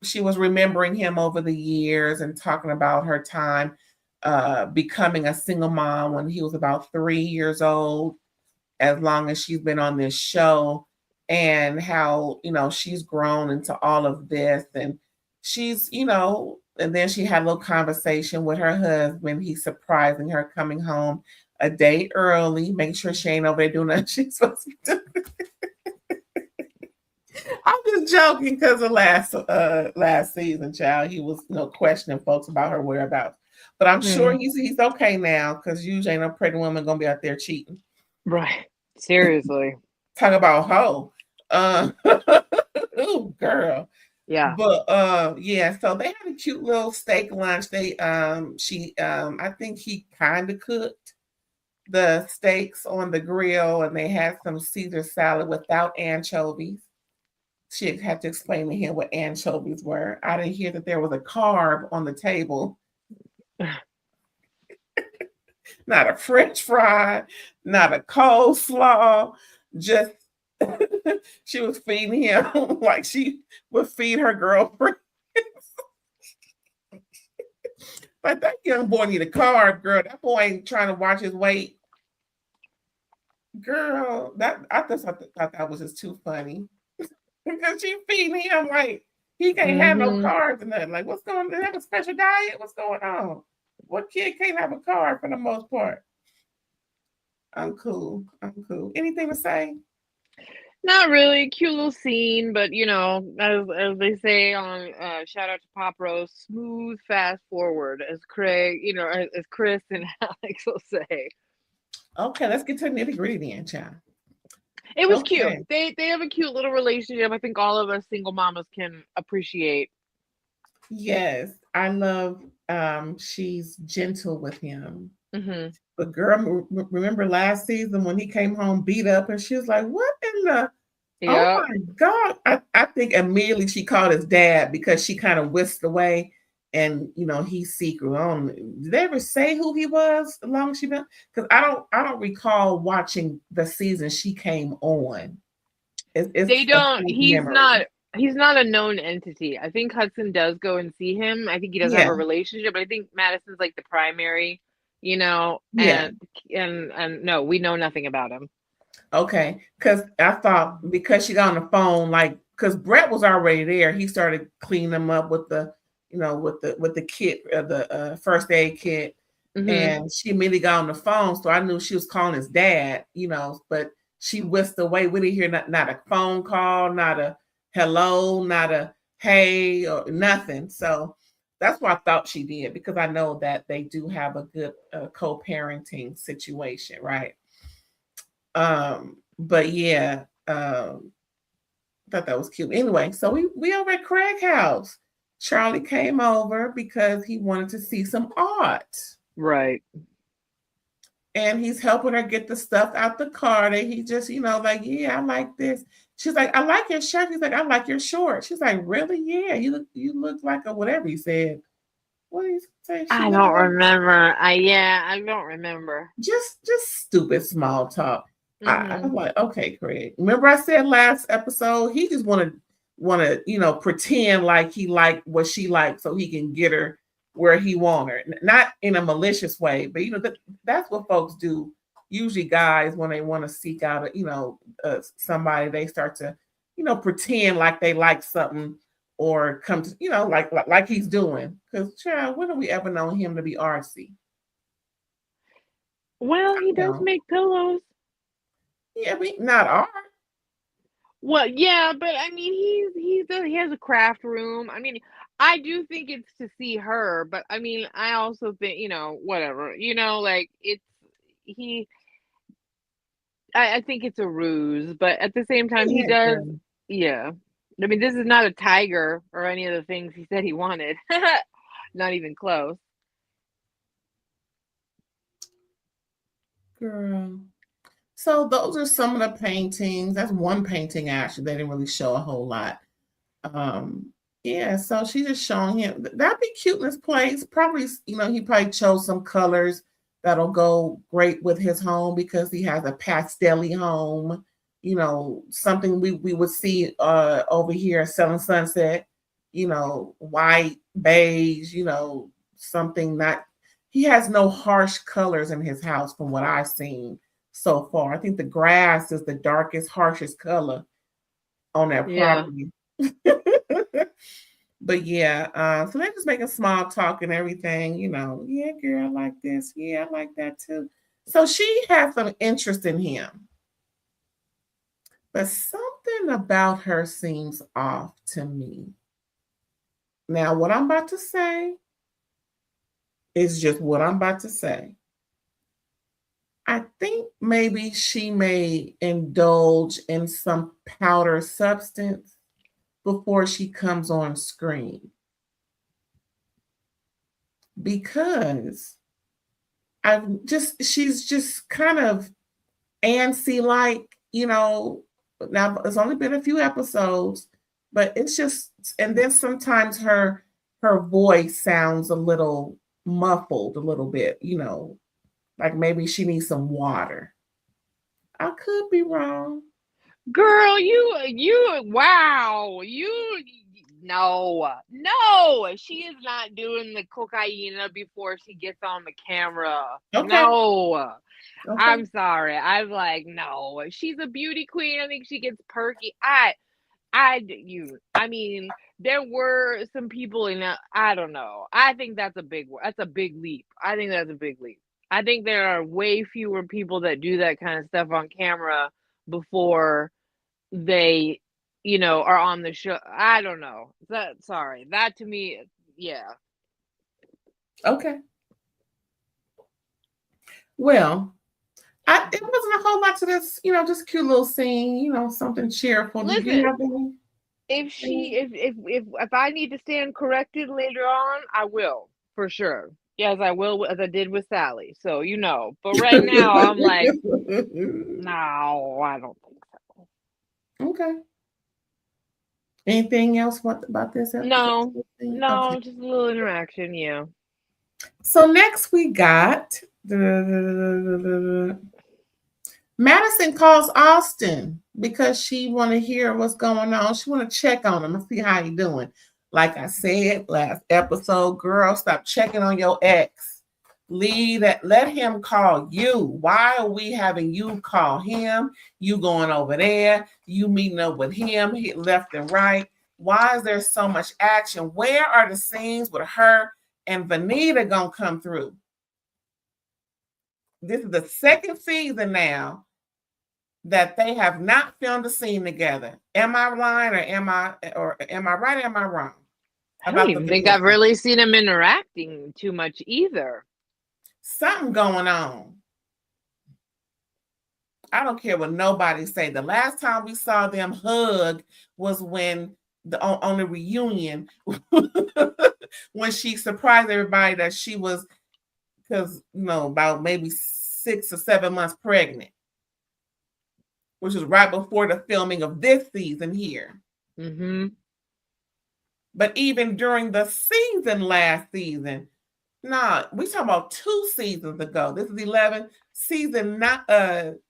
She was remembering him over the years and talking about her time becoming a single mom when he was about 3 years old, as long as she's been on this show, and how she's grown into all of this, and she's and then she had a little conversation with her husband. He's surprising her coming home a day early, making sure she ain't over there doing nothing she's supposed to be doing. I'm just joking because of last season, child. He was questioning folks about her whereabouts. But I'm sure he's okay now because usually ain't no pregnant woman gonna be out there cheating.
Right. Seriously.
Talk about hoe. Ooh, girl.
Yeah.
But yeah, so they had a cute little steak lunch. I think he kind of cooked the steaks on the grill, and they had some Caesar salad without anchovies. She had to explain to him what anchovies were. I didn't hear that there was a carb on the table. Not a French fry, not a coleslaw, just she was feeding him like she would feed her girlfriend. But that young boy need a carb, girl. That boy ain't trying to watch his weight. Girl, I just thought that was just too funny. Because she feeding him like he can't have no carbs and nothing. Like, what's going on? They have a special diet? What's going on? What kid can't have a carb for the most part? I'm cool. Anything to say?
Not really. Cute little scene, but as they say on shout out to Pop Roast, smooth fast forward, as Craig, as Chris and Alex will say.
Okay, let's get to the nitty-gritty then, child.
It was cute. They have a cute little relationship. I think all of us single mamas can appreciate.
Yes, I love she's gentle with him.
Mm-hmm.
But girl, remember last season when he came home beat up and she was like, what in the oh my God. I think immediately she called his dad because she kind of whisked away and he's secret. Did they ever say who he was as long as she been? Because I don't recall watching the season she came on.
They don't. He's not a known entity. I think Hudson does go and see him. I think he does have a relationship, but I think Madison's like the primary, and no, we know nothing about him.
Okay, because I thought because she got on the phone, like because Brett was already there, he started cleaning them up with the with the kit, the first aid kit, and she immediately got on the phone, so I knew she was calling his dad, but she whisked away. We didn't hear not a phone call, not a hello, not a hey, or nothing. So that's what I thought she did because I know that they do have a good co-parenting situation, right? But yeah, thought that was cute. Anyway, so we over at Craig's house. Charlie came over because he wanted to see some art.
Right.
And he's helping her get the stuff out the car. That he just, like, yeah, I like this. She's like, I like your shirt. He's like, I like your shorts. She's like, really? Yeah, you look like a whatever he said. What did he say?
I don't remember. I don't remember.
Just stupid small talk. I'm like, okay, Craig. Remember I said last episode he just want to pretend like he liked what she liked so he can get her where he want her, not in a malicious way, but that's what folks do. Usually, guys when they want to seek out somebody, they start to pretend like they like something or come to like he's doing. Because child, when have we ever known him to be artsy?
Well, he does make pillows.
Yeah, not art.
Well, yeah, but I mean, he has a craft room. I mean, I do think it's to see her, but I mean, I also think whatever. Like I think it's a ruse, but at the same time, he does. Yeah, I mean, this is not a tiger or any of the things he said he wanted. Not even close.
Girl. So those are some of the paintings. That's one painting actually. They didn't really show a whole lot. Yeah, so she's just showing him that'd be cute in this place. Probably, he probably chose some colors that'll go great with his home because he has a pastel-y home. Something we would see over here at Selling Sunset. White, beige. Something not. He has no harsh colors in his house from what I've seen so far. I think the grass is the darkest, harshest color on that property. But yeah, so they're just making small talk and everything, Yeah, girl, I like this. Yeah, I like that too. So she has some interest in him, but something about her seems off to me. Now, what I'm about to say is just what I'm about to say. I think maybe she may indulge in some powder substance before she comes on screen because she's just kind of antsy like, now it's only been a few episodes, but it's just, and then sometimes her voice sounds a little muffled a little bit, like maybe she needs some water. I could be wrong.
Girl, wow, no, she is not doing the cocaine before she gets on the camera.
Okay.
No,
Okay.
I'm sorry. I'm like, no, she's a beauty queen. I think she gets perky. I mean, there were some people in that. I don't know. I think that's a big leap. I think that's a big leap. I think there are way fewer people that do that kind of stuff on camera before they, are on the show. I don't know. Sorry. That to me, yeah.
Okay. Well, it wasn't a whole lot to this, just a cute little scene, something cheerful. Did you
Listen,
have any?
if I need to stand corrected later on, I will for sure. Yes, I will, as I did with Sally. So but right now I'm like, no, I don't think so.
Okay. Anything else about this episode?
No,
Okay.
just a little interaction, yeah.
So next we got Madison calls Austen because she want to hear what's going on. She want to check on him and see how he doing. Like I said last episode, girl, stop checking on your ex. Leave that. Let him call you. Why are we having you call him? You going over there? You meeting up with him left and right? Why is there so much action? Where are the scenes with her and Vanita gonna come through? This is the second season now that they have not filmed a scene together. Am I lying or am I right or am I wrong?
I don't even think I've really seen them interacting too much either.
Something going on. I don't care what nobody say. The last time we saw them hug was when on the reunion when she surprised everybody that she was about maybe 6 or 7 months pregnant, which was right before the filming of this season here.
Mm-hmm.
But even during the season last season, we talking about 2 seasons ago. This is 11. Season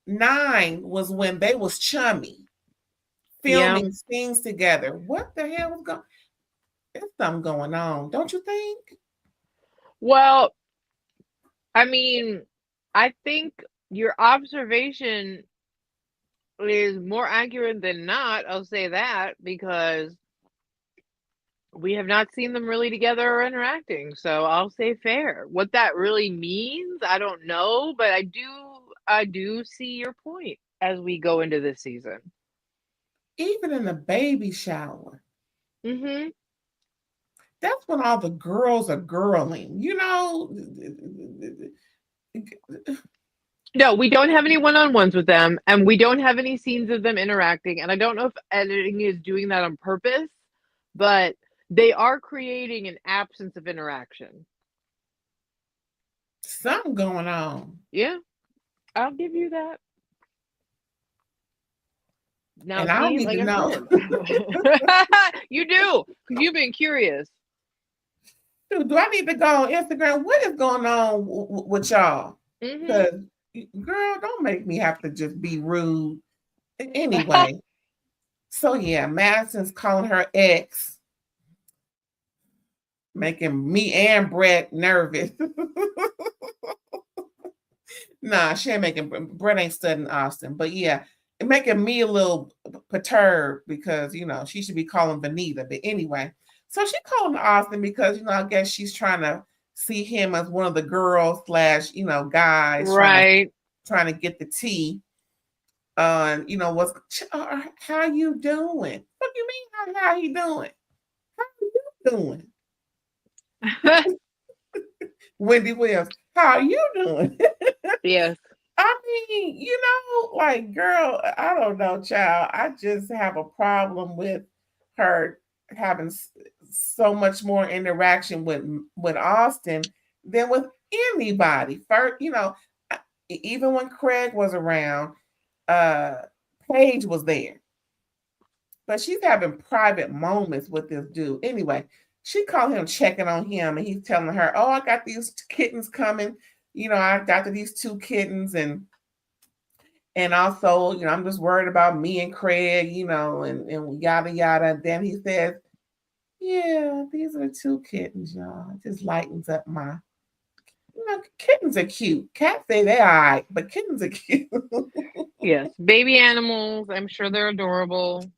9 was when they was chummy, filming scenes together. What the hell was going? There's something going on, don't you think?
Well, I mean, I think your observation is more accurate than not. I'll say that because we have not seen them really together or interacting. So I'll say fair. What that really means, I don't know, but I do see your point as we go into this season.
Even in the baby shower.
Mm-hmm.
That's when all the girls are girling,
No, we don't have any one-on-ones with them, and we don't have any scenes of them interacting. And I don't know if editing is doing that on purpose, but they are creating an absence of interaction.
Something going on.
Yeah, I'll give you that. Now,
and I don't need to know.
You do, because you've been curious.
Do I need to go on Instagram? What is going on with y'all? Because, girl, don't make me have to just be rude. Anyway, so yeah, Madison's calling her ex, making me and Brett nervous. Nah, she ain't making Brett ain't studying Austen, but yeah, it making me a little perturbed because she should be calling Vanita. But anyway, So she called him Austin because, I guess she's trying to see him as one of the girls slash, guys
Right.
trying to get the tea on, what's how you doing? What do you mean how you doing? How you doing? Wendy Williams, how you doing?
Yes.
I mean, like, girl, I don't know, child. I just have a problem with her having so much more interaction with Austen than with anybody. First, even when Craig was around, uh, Paige was there, but she's having private moments with this dude. Anyway, she called him checking on him, and he's telling her, "Oh, I got these kittens coming. I got these two kittens, and also, I'm just worried about me and Craig, and yada yada." And then he says, "Yeah, these are two kittens, y'all. It just lightens up my, kittens are cute. Cats say they're all right, but kittens are cute."
Yes. Baby animals. I'm sure they're adorable.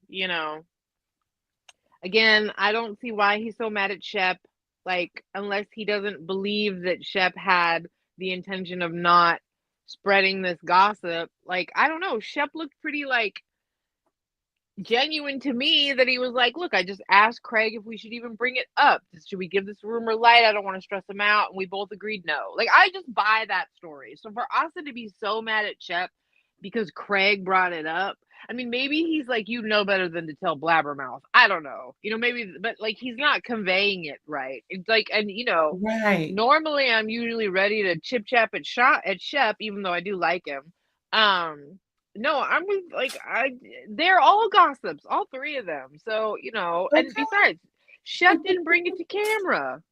Again, I don't see why he's so mad at Shep. Like, unless he doesn't believe that Shep had the intention of not spreading this gossip. Like, I don't know. Shep looked pretty, like, genuine to me, that he was like, look, I just asked Craig if we should even bring it up. Should we give this rumor light? I don't want to stress him out. And we both agreed no. Like, I just buy that story. So for Austin to be so mad at Shep because Craig brought it up, I mean, maybe he's like, better than to tell Blabbermouth. I don't know. Maybe, but like, he's not conveying it right. It's like, and
Right.
normally I'm usually ready to chip chap at Shep, even though I do like him. No, I'm with, like, they're all gossips, all three of them. So,
Okay.
and besides, Shep didn't bring it to camera.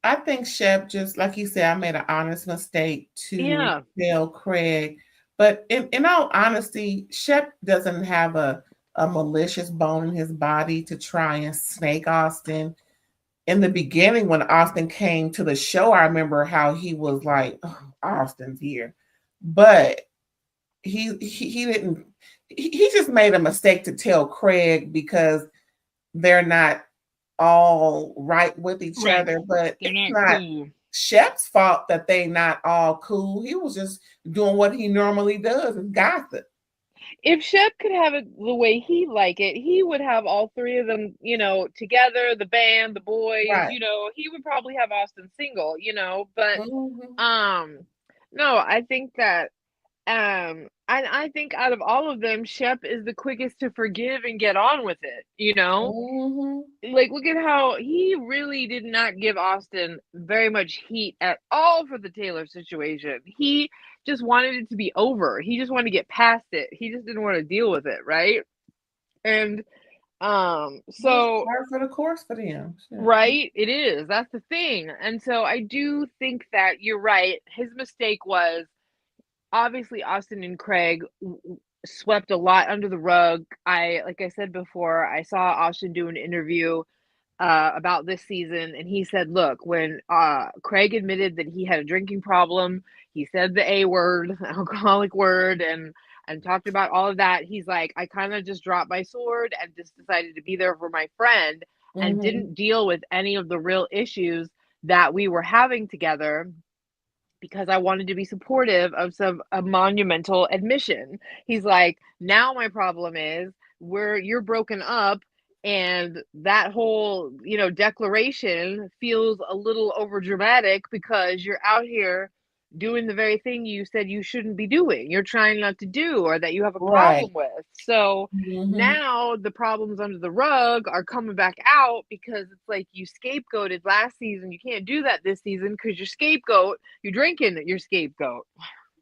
I think Shep, just like he said, I made an honest mistake to
Yeah.
tell Craig. But in all honesty, Shep doesn't have a malicious bone in his body to try and snake Austen. In the beginning, when Austen came to the show, I remember how he was like, "Oh, Austen's here," but he didn't. He just made a mistake to tell Craig because they're not all right with each
Right.
other. But
They're
it's
not
not
cool.
Shep's fault that they not all cool. He was just doing what he normally does, is gossip.
If Shep could have it the way he like it, he would have all three of them, together, the band, the boys,
Right.
he would probably have Austin single, but
Mhm.
um no, I think that I think out of all of them, Shep is the quickest to forgive and get on with it.
Mhm.
Like, look at how he really did not give Austen very much heat at all for the Taylor situation. He just wanted it to be over. He just wanted to get past it. He just didn't want to deal with it, right? And
Well, it's
so
par for the course for them. Shit.
right, it is. That's the thing. And so I do think that you're right. His mistake was obviously Austen and Craig swept a lot under the rug. Like I said before, I saw Austen do an interview about this season, and he said, "Look, when Craig admitted that he had a drinking problem, he said the A word, alcoholic word, and talked about all of that. He's like, I kind of just dropped my sword and just decided to be there for my friend, and
Mhm.
didn't deal with any of the real issues that we were having together." Because I wanted to be supportive of a monumental admission. He's like, now my problem is where you're broken up, and that whole, declaration feels a little over dramatic because you're out here doing the very thing you said you shouldn't be doing. You're trying not to do, or that you have a
Right.
problem with. So
Mhm.
now the problems under the rug are coming back out because it's like you scapegoated last season. You can't do that this season because you're drinking your scapegoat.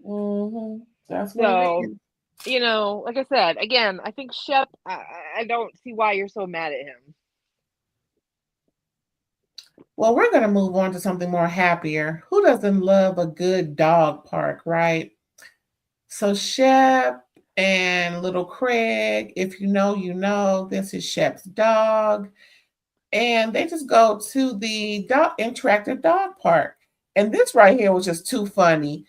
Mhm. That's what it
So,
is.
like I said, again, I think Shep, I don't see why you're so mad at him.
Well, we're going to move on to something more happier. Who doesn't love a good dog park, right? So Shep and little Craig, if you know, you know, this is Shep's dog. And they just go to the interactive dog park. And this right here was just too funny.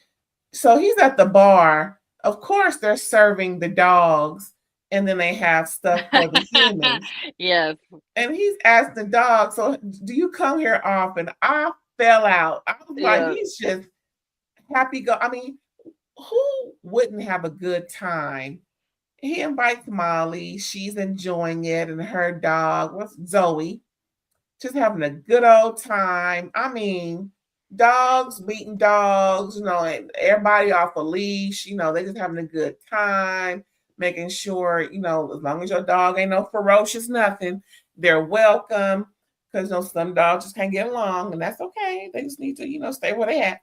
So he's at the bar. Of course, they're serving the dogs and then they have stuff for the humans.
Yes.
And he's asking the dog, so do you come here often? I fell out. I was like,
Yes.
he's just happy go. I mean, who wouldn't have a good time? He invites Molly. She's enjoying it, and her dog, what's Zoe, just having a good old time. I mean, dogs beating dogs, and everybody off a leash, they just having a good time, making sure, as long as your dog ain't no ferocious nothing, they're welcome. Because some dogs just can't get along, and that's okay. They just need to, stay where they at.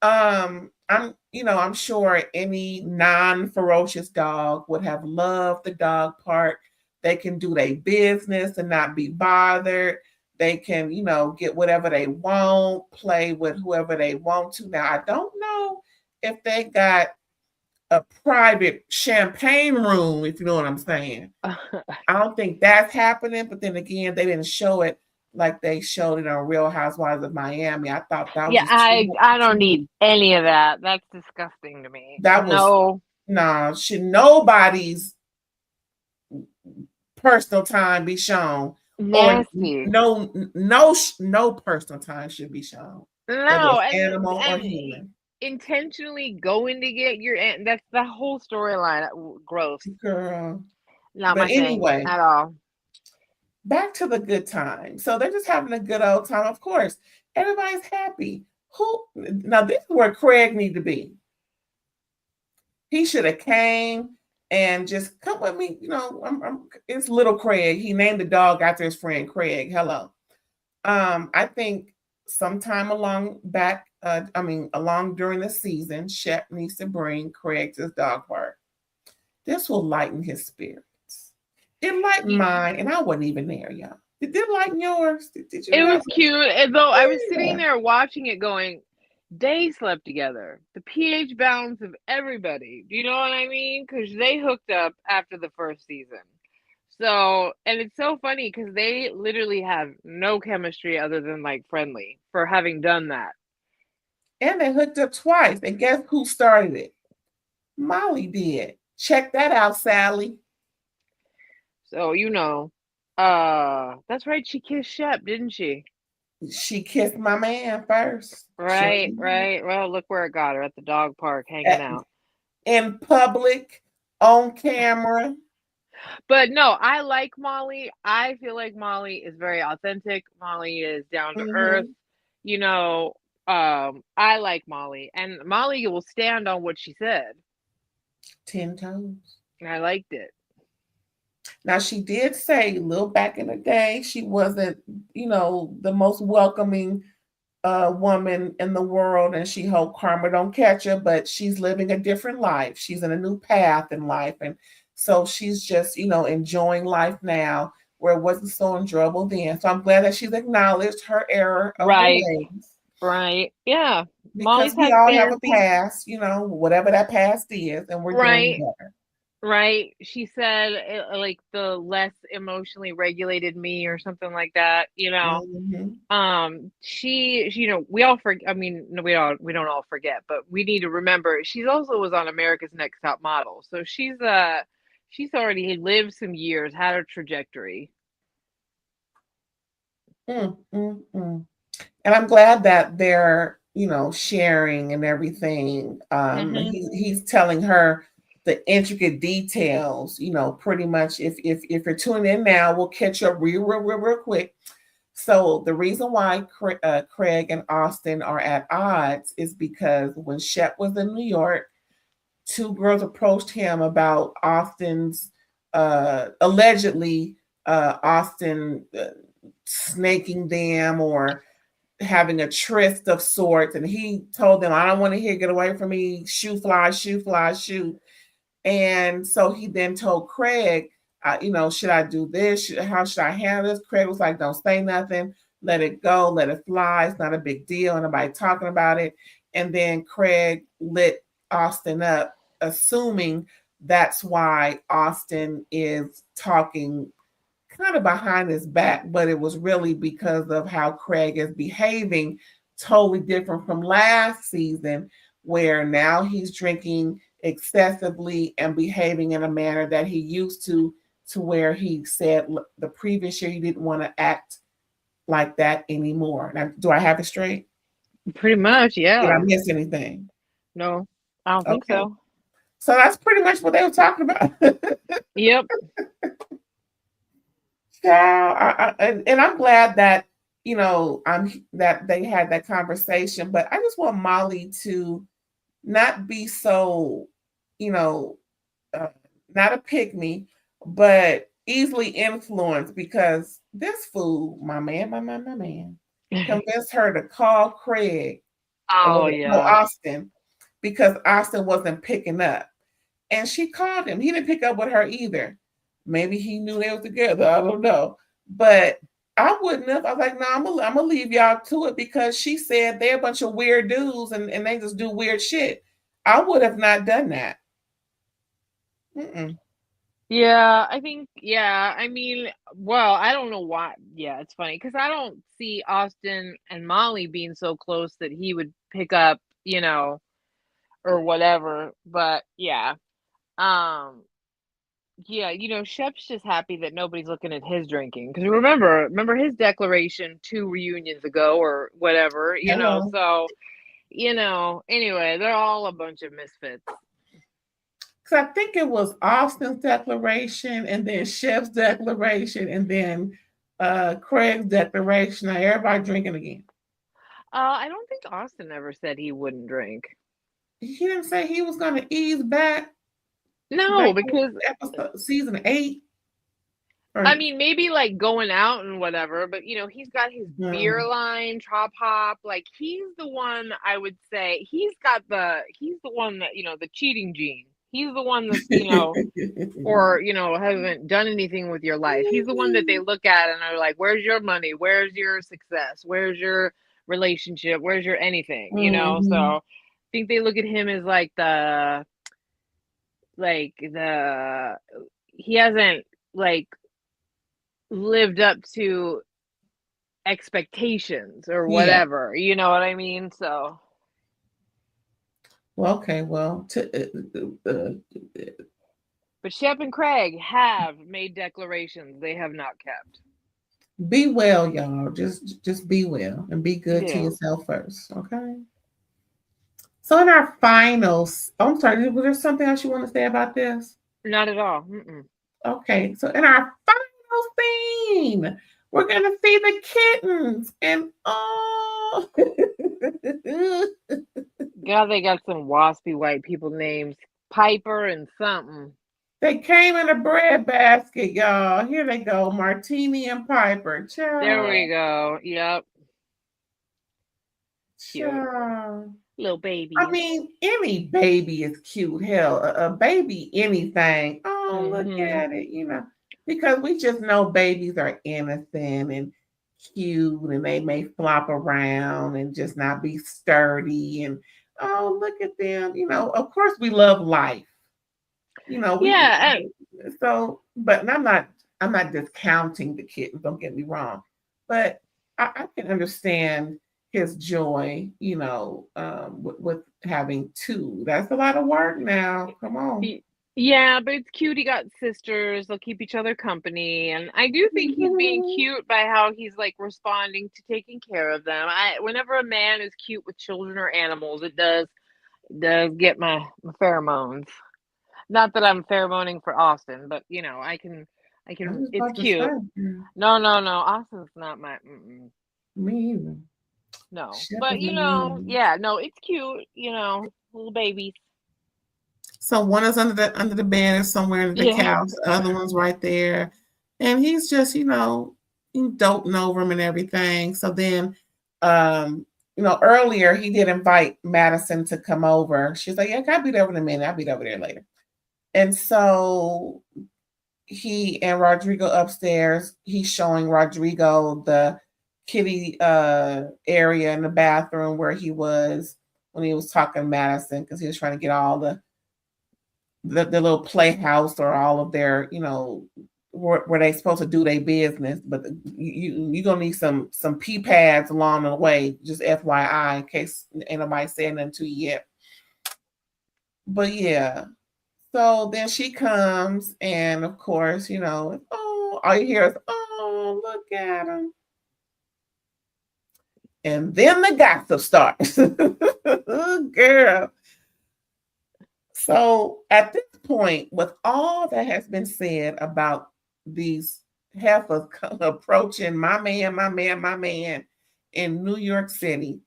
I'm sure any non-ferocious dog would have loved the dog park. They can do their business and not be bothered. They can, get whatever they want, play with whoever they want to. Now, I don't know if they got a private champagne room, if you know what I'm saying. I don't think that's happening, but then again, they didn't show it like they showed it on Real Housewives of Miami. I thought that was
Yeah,
just too
I don't need any of that. That's disgusting to me.
that was
No.
should nobody's personal time be shown, or
Nasty.
no personal time should be shown, whether
No,
it's animal or
and
human.
intentionally going to get your aunt. That's the whole storyline. Gross.
Girl.
Not
But
my thing
anyway,
at all.
back to the good time. So they're just having a good old time. Of course, everybody's happy. Who now? This is where Craig need to be. He should have came and just come with me. It's little Craig. He named the dog after his friend Craig. Hello. I think sometime along during the season, Shep needs to bring Craig to his dog park. This will lighten his spirits. It lightened mine, and I wasn't even there, y'all. Did it lighten yours? Did you
It
have
was cute, and though I was
Yeah.
sitting there watching it going, they slept together. The pH balance of everybody. Do you know what I mean? Because they hooked up after the first season. So, and it's so funny because they literally have no chemistry other than like friendly for having done that.
And they hooked up twice. And guess who started it? Molly did. Check that out, Sally.
So, that's right. She kissed Shep, didn't she?
She kissed my man first. Sure
Right, right. Well, look where it got her at the dog park hanging
did.
out.
In public, on camera.
But no, I like Molly. I feel like Molly is very authentic. Molly is down to earth.
Mm-hmm.
You know, I like Molly, and Molly will stand on what she said.
10 toes.
And I liked it.
Now, she did say a little back in the day, she wasn't, the most welcoming woman in the world, and she hoped karma don't catch her, but she's living a different life. She's in a new path in life. And so she's just, enjoying life now where it wasn't so enjoyable then. So I'm glad that she's acknowledged her error of the
Right,
ways.
right. Yeah.
Because
Molly's
we
had
all have a
therapy.
past, whatever that past is, and we're doing
Right,
better.
right. She said like the less emotionally regulated me or something like that,
Mm-hmm.
She we all forget. I mean, no, we don't all forget, but we need to remember she's also was on America's Next Top Model. So she's already lived some years, had a trajectory.
Mm. And I'm glad that they're, sharing and everything.
Mhm.
He's telling her the intricate details, pretty much. If you're tuning in now, we'll catch up real quick. So the reason why Craig and Austen are at odds is because when Shep was in New York, two girls approached him about Austen's allegedly Austen snaking them or having a tryst of sorts, and he told them, "I don't want to hear, get away from me, shoe fly, shoe fly, shoe." And so he then told Craig, should I do this? How should I handle this? Craig was like, don't say nothing. Let it go. Let it fly. It's not a big deal. Nobody talking about it. And then Craig lit Austen up, assuming that's why Austen is talking kind of behind his back, but it was really because of how Craig is behaving, totally different from last season, where now he's drinking excessively and behaving in a manner that he used to where he said the previous year he didn't want to act like that anymore. Now, do I have it straight?
Pretty much,
Did I
yeah.
miss anything?
No, I don't think
Okay.
so.
So that's pretty much what they were talking about.
Yep.
Yeah, and I'm glad that I'm that they had that conversation. But I just want Molly to not be so, you know, uh, not a pick me, but easily influenced because this fool, my man, convinced her to call Craig or was
Oh
it no
yeah.
Austen because Austen wasn't picking up. And she called him. He didn't pick up with her either. Maybe he knew they were together. I don't know. But I wouldn't have. I was like, no, I'm gonna leave y'all to it because she said they're a bunch of weird dudes and they just do weird shit. I would have not done that. Mm-mm.
Yeah, I think, yeah, I mean, well, I don't know why. Yeah, it's funny because I don't see Austin and Molly being so close that he would pick up, or whatever. But yeah. Um, yeah, Shep's just happy that nobody's looking at his drinking. Because remember his declaration 2 reunions ago or whatever,
Hello.
so, anyway, they're all a bunch of misfits.
Because I think it was Austin's declaration and then Chef's declaration and then Craig's declaration. Now everybody drinking again.
I don't think Austin ever said he wouldn't drink.
He didn't say he was going to ease back
No,
like
because
episode season 8.
I
Or
mean, maybe like going out and whatever, but he's got his beer
hmm.
line, Trop Hop. Like he's the one I would say he's the one that, the cheating gene. He's the one that's, or, hasn't done anything with your life. He's the one that they look at and are like, where's your money? Where's your success? Where's your relationship? Where's your anything? So
Mhm.
I think they look at him as like the he hasn't like lived up to expectations or
Yeah.
whatever, you know what I mean? So,
Well, okay. Well,
but Shep and Craig have made declarations they have not kept.
be well, y'all. Just be well and be good to
Yeah,
yourself first. Okay. So in our finals, oh, I'm sorry. Was there something else you want to say about this?
not at all. Mm-mm.
Okay. So in our final scene, we're gonna see the kittens, and oh,
God, they got some waspy white people names, Piper and something.
they came in a bread basket, y'all. Here they go, Martini and Piper.
There we
Ciao.
go. Yep, cute
Ciao.
little
I
babies.
mean, any baby is cute. Hell, a baby, anything. Oh, look
Mm-hmm.
at it, because we just know babies are innocent and cute and they may flop around and just not be sturdy. And oh, look at them. Of course, we love life. We
Yeah,
so, but and I'm not discounting the kittens, don't get me wrong. But I can understand his joy, with having two. That's a lot of work now. Come on.
Yeah, but it's cute. He got sisters. They'll keep each other company, and I do think he's being cute by how he's like responding to taking care of them. Whenever a man is cute with children or animals, it does get my pheromones. Not that I'm pheromoning for Austin, but I
I
can.
was
It's
about to say,
cute.
yeah,
No, no, no. Austin's not my. Mm-mm,
me either.
no,
Shep
but
is a me.
yeah, no, it's cute. Little babies.
So one is under the bed somewhere under the
Yeah.
couch, the other one's right there. And he's just, doting over him and everything. So then earlier he did invite Madison to come over. She's like, yeah, I'll be there in a minute. I'll be over there later. And so he and Rodrigo upstairs, he's showing Rodrigo the kitty area in the bathroom where he was when he was talking to Madison because he was trying to get all the little playhouse or all of their, where they supposed to do their business. But you're gonna need some pee pads along the way, just FYI, in case ain't nobody saying nothing to you yet. But yeah. So then she comes, and of course, oh, all you hear is, oh, look at him. And then the gossip starts. Girl. So at this point, with all that has been said about these heifers approaching my man in New York City,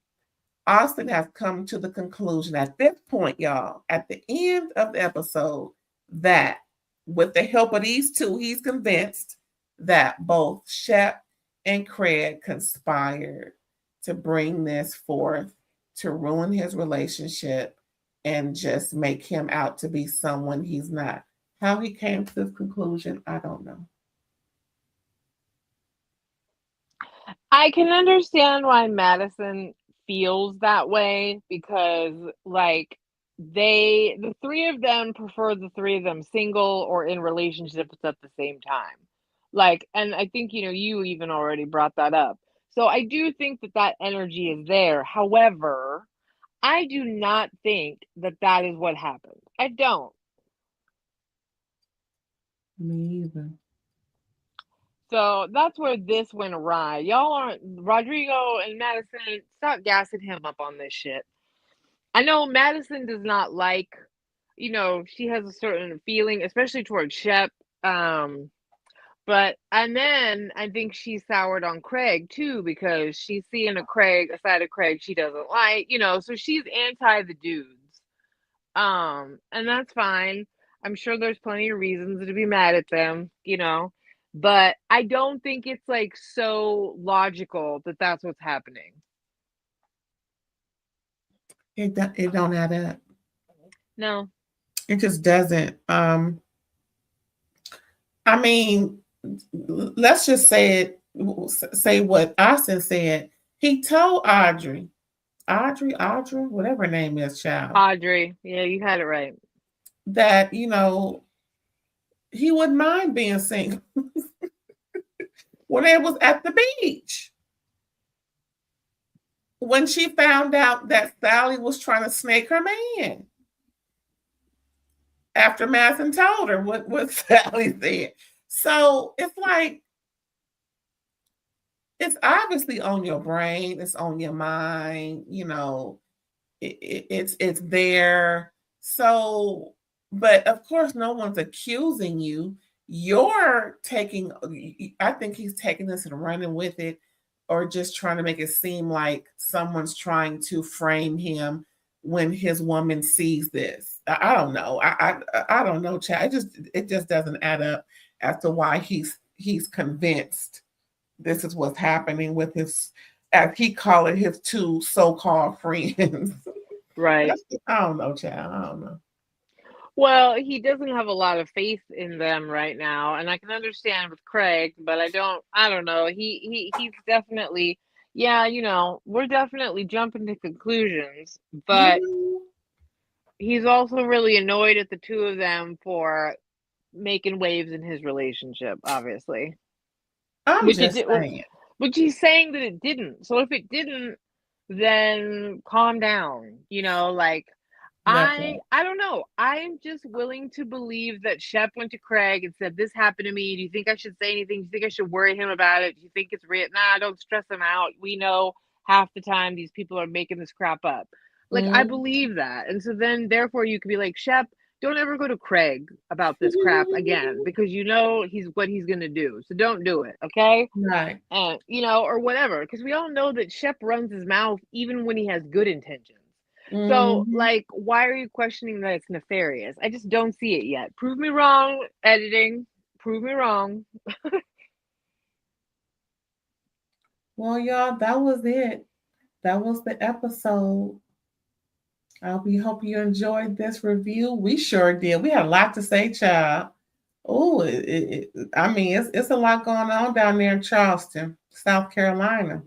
Austen has come to the conclusion at this point, y'all, at the end of the episode, that with the help of these two, he's convinced that both Shep and Craig conspired to bring this forth to ruin his relationship and just make him out to be someone he's not. How he came to this conclusion, I don't know.
I can understand why Madison feels that way because, like, the three of them prefer the three of them single or in relationships at the same time. Like, and I think, you even already brought that up. So I do think that that energy is there. However, I do not think that that is what happened. I don't.
Me either.
So that's where this went awry. Y'all aren't Rodrigo and Madison. Stop gassing him up on this shit. I know Madison does not like, she has a certain feeling, especially towards Shep. Um, but and then I think she soured on Craig too because she's seeing a side of Craig she doesn't like, so she's anti the dudes. And that's fine. I'm sure there's plenty of reasons to be mad at them. But I don't think it's like so logical that that's what's happening.
It don't add up.
No.
It just doesn't. I mean, let's just say what Austin said. He told Audrey, whatever her name is, child,
Audrey. Yeah, you had it right.
that, he wouldn't mind being single when it was at the beach. When she found out that Sally was trying to snake her man after Madison told her what Sally said. So it's like, it's obviously on your brain, it's on your mind, it's there. So, but of course, no one's accusing you. You're taking, I think he's taking this and running with it, or just trying to make it seem like someone's trying to frame him when his woman sees this. I don't know. I don't know, Chad. It just doesn't add up as to why he's convinced this is what's happening with his, as he called it, his two so-called friends.
Right.
I don't know, child. I don't know.
Well, he doesn't have a lot of faith in them right now, and I can understand with Craig, but I don't know. He's definitely, yeah, we're definitely jumping to conclusions, but
Mhm.
he's also really annoyed at the two of them for making waves in his relationship, obviously.
I'm
Which it
just
did,
saying.
which he's saying that it didn't. So if it didn't, then calm down. Like
That
I
part.
I don't know. I'm just willing to believe that Shep went to Craig and said, "This happened to me. Do you think I should say anything? Do you think I should worry him about it? Do you think it's real? Nah, don't stress him out. We know half the time these people are making this crap up." Like I
Mhm.
believe that. And so then therefore you could be like, "Shep, don't ever go to Craig about this crap again because he's what he's going to do. So don't do it, okay?"
Right.
And or whatever, because we all know that Shep runs his mouth even when he has good intentions. So,
Mhm.
like, why are you questioning that it's nefarious? I just don't see it yet. Prove me wrong, editing. Prove me wrong.
Well, y'all, that was it. That was the episode. We hope you enjoyed this review. We sure did. We had a lot to say, child. Oh, I mean, it's a lot going on down there in Charleston, South Carolina.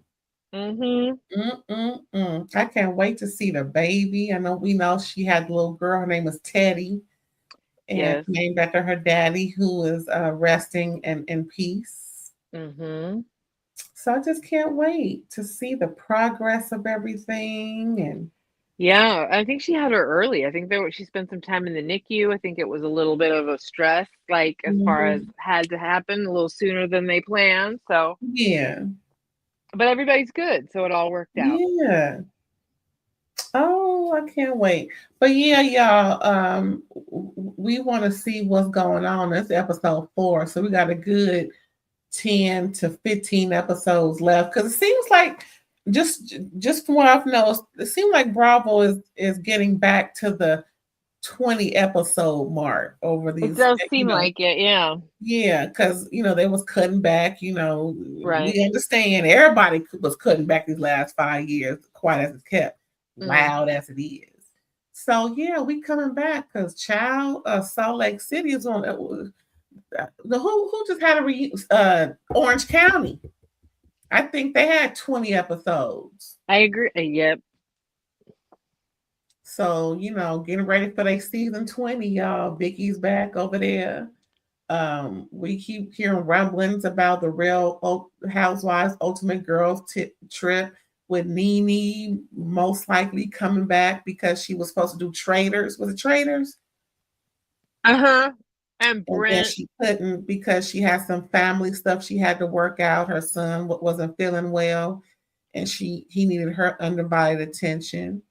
Mm-hmm.
I can't wait to see the baby. We know she had a little girl. Her name was Teddy, and
Yes.
named after her daddy, who is resting in peace.
Mm-hmm.
So I just can't wait to see the progress of everything, and
Yeah, I think she had her early. I think she spent some time in the NICU. I think it was a little bit of a stress, like as far as
Mhm.
had to happen a little sooner than they planned. So,
Yeah.
but everybody's good, so it all worked out.
Yeah. Oh, I can't wait. But yeah, y'all, we want to see what's going on. That's episode 4. So we got a good 10 to 15 episodes left. Because it seems like just from what I've noticed, it seems like Bravo is getting back to the 20 episode mark over
It
these,
does seem like it, yeah.
yeah, because they was cutting back.
Right.
We understand everybody was cutting back these last 5 years, quite as it's kept,
Mm.
loud as it is. So yeah, we coming back because Child Salt Lake City is on. The who just had a Orange County. I think they had 20 episodes.
I agree. Yep.
So getting ready for their season 20, y'all. Vicky's back over there. We keep hearing rumblings about the Real Housewives Ultimate Girls trip with Nene most likely coming back because she was supposed to do Traders. Was it Traders?
Uh-huh. And
And then
Brent.
she couldn't because she had some family stuff she had to work out. Her son wasn't feeling well, and he needed her undivided attention.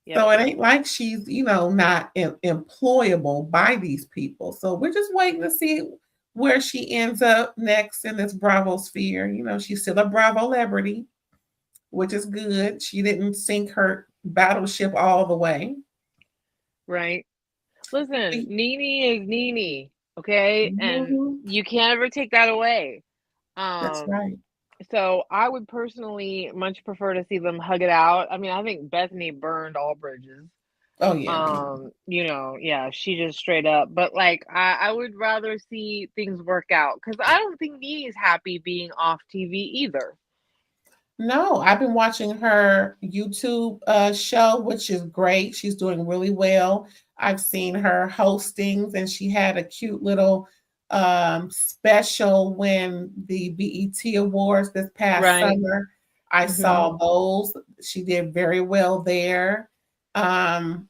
Yep.
So it ain't like she's, not employable by these people. So we're just waiting to see where she ends up next in this Bravo sphere. She's still a Bravo celebrity, which is good. She didn't sink her battleship all the way.
Right. Listen, Nene is Nene, okay? And
Mhm.
you can't ever take that away.
That's
Um,
right.
so I would personally much prefer to see them hug it out. I mean, I think Bethany burned all bridges.
Oh yeah.
Yeah, she just straight up. But like, I would rather see things work out because I don't think Nene's happy being off TV either.
No, I've been watching her YouTube show, which is great. She's doing really well. I've seen her hostings, and she had a cute little special when the BET Awards this past
Right.
summer. I saw
Mm-hmm.
those. She did very well there. Um,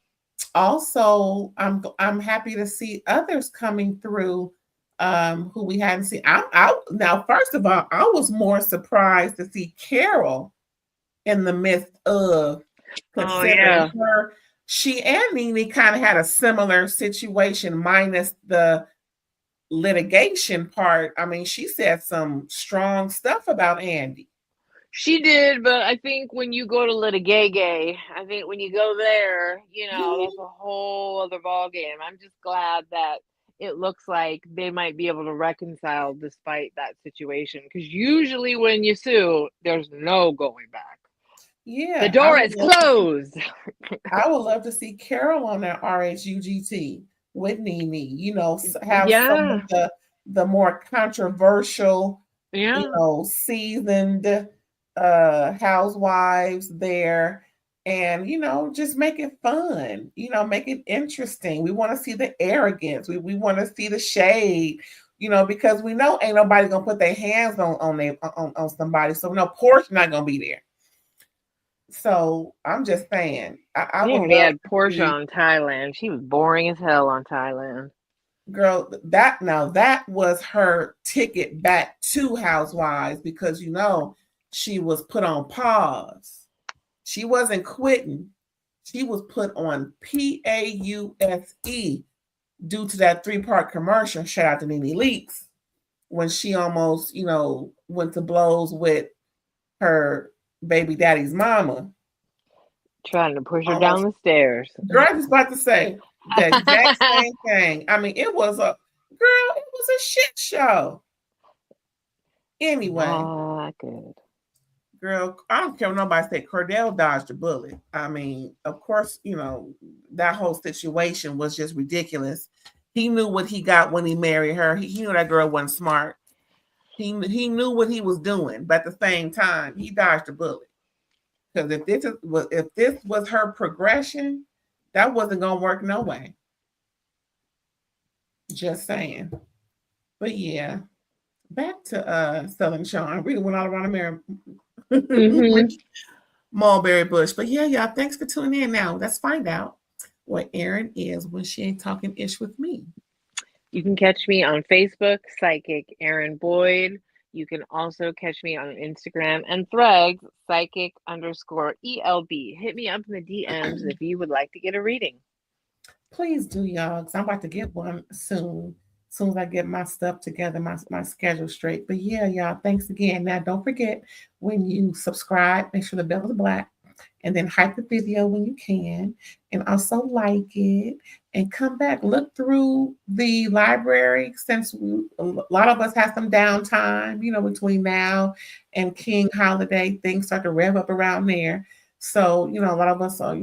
Also, I'm happy to see others coming through who we hadn't seen. Now, first of all, I was more surprised to see Carol in the midst of,
Oh
considering
yeah.
her. She and Nene kind of had a similar situation, minus the litigation part. I mean, she said some strong stuff about Andy.
She did, but I think when you go to Litigay, I think when you go there, that's a whole other ball game. I'm just glad that it looks like they might be able to reconcile despite that situation. Because usually when you sue, there's no going back. The
Yeah,
door is closed.
I would love to see Carol on that RHUGT with Nene. Have some of
Yeah,
the more controversial,
yeah,
seasoned housewives there, and just make it fun. Make it interesting. We want to see the arrogance. We want to see the shade. Because we know ain't nobody gonna put their hands on somebody. So no, Portia not gonna be there. So I'm just saying, I
they
would
already
love
had
to
Portia
see,
on Thailand. She was boring as hell on Thailand.
girl, that was her ticket back to Housewives because she was put on pause. She wasn't quitting. She was put on PAUSE due to that 3-part commercial. Shout out to Nene Leakes when she almost, went to blows with her baby daddy's mama.
Trying to push her down
Almost.
the stairs.
Girl, I was about to say the exact same thing. I mean, it was a shit show. Anyway,
Not good.
girl, I don't care what nobody say. Cordell dodged a bullet. I mean, of course, that whole situation was just ridiculous. He knew what he got when he married her. He knew that girl wasn't smart. He knew what he was doing, but at the same time, he dodged a bullet. Because if this was her progression, that wasn't gonna work no way. Just saying. But yeah, back to Southern Charm. We went all around America.
Hmm.
mulberry bush. But yeah, y'all, thanks for tuning in. Now let's find out what Erin is when she ain't talking ish with me.
You can catch me on Facebook, Psychic Erin Boyd. You can also catch me on Instagram and Threads, psychic_ELB. Hit me up in the DMs if you would like to get a reading.
Please do, y'all, because I'm about to get one soon. As soon as I get my stuff together, my schedule straight. But yeah, y'all, thanks again. Now, don't forget, when you subscribe, make sure the bell is black, and then hype the video when you can, and also like it, and come back, look through the library, since a lot of us have some downtime, between now and King holiday. Things start to rev up around there. So, a lot of us are,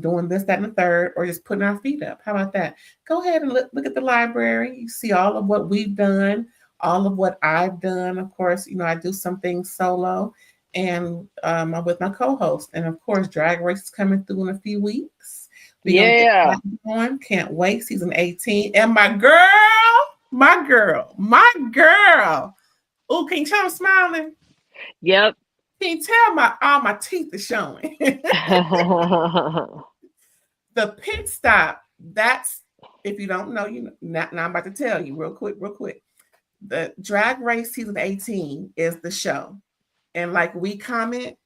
doing this, that, and the third, or just putting our feet up. How about that? Go ahead and look at the library. You see all of what we've done, all of what I've done. Of course, I do some things solo, and I'm with my co-host. And of course, Drag Race is coming through in a few weeks. We're gonna get
Yeah.
that going. Can't wait. Season 18. And my girl. Oh, can you tell I'm smiling?
Yep.
Can you tell all my teeth are showing? The pit stop, that's, if you don't know, now I'm about to tell you real quick. The Drag Race season 18 is the show. And like we comment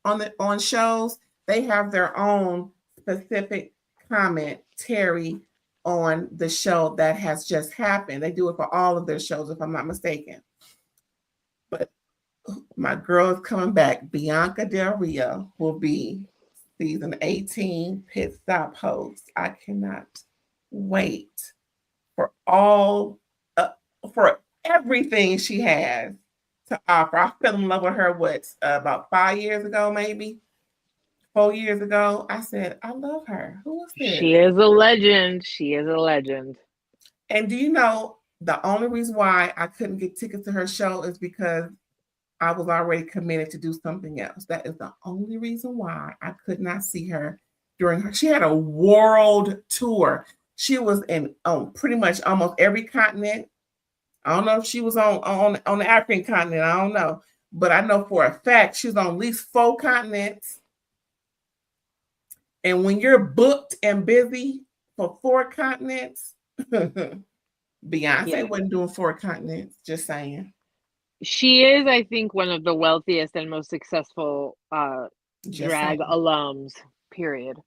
on shows, they have their own specific commentary on the show that has just happened. They do it for all of their shows, if I'm not mistaken. But my girl is coming back. Bianca Del Rio will be season 18 pit stop host. I cannot wait for for everything she has to offer. I fell in love with her, about 5 years ago, maybe 4 years ago. I said, I love her. Who is this?
She is a legend. She is a legend.
And do you know, the only reason why I couldn't get tickets to her show is because I was already committed to do something else. That is the only reason why I could not see her during her. She had a world tour. She was on pretty much almost every continent. I don't know if she was on the African continent. I don't know. But I know for a fact she was on at least 4 continents. And when you're booked and busy for 4 continents, Beyonce wasn't doing 4 continents, just saying.
She is, I think, one of the wealthiest and most successful drag alums, period.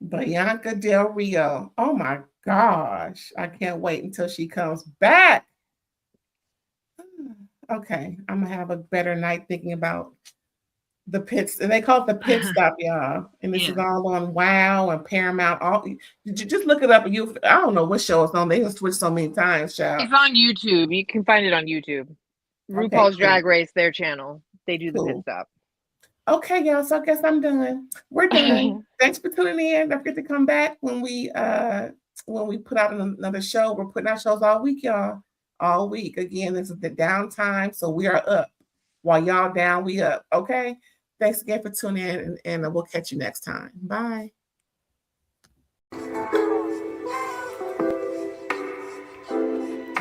Bianca Del Rio. Oh my gosh. I can't wait until she comes back. Okay, I'm going to have a better night thinking about the pits. And they call it the pit stop, y'all. And this is all on Wow and Paramount. Just look it up. I don't know what show it's on. They have switched so many times, child.
It's on YouTube. You can find it on YouTube. RuPaul's Drag Race, their channel. They do the pit stop.
Okay, y'all. So I guess I'm done. We're done. Thanks for tuning in. Don't forget to come back when we put out another show. We're putting out shows all week, y'all. All week. Again, this is the downtime, so we are up. While y'all down, we up. Okay. Thanks again for tuning in, and we'll catch you next time. Bye.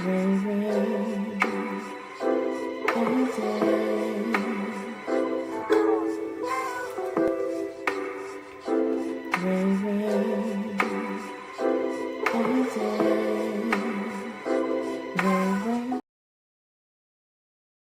Ray, ray,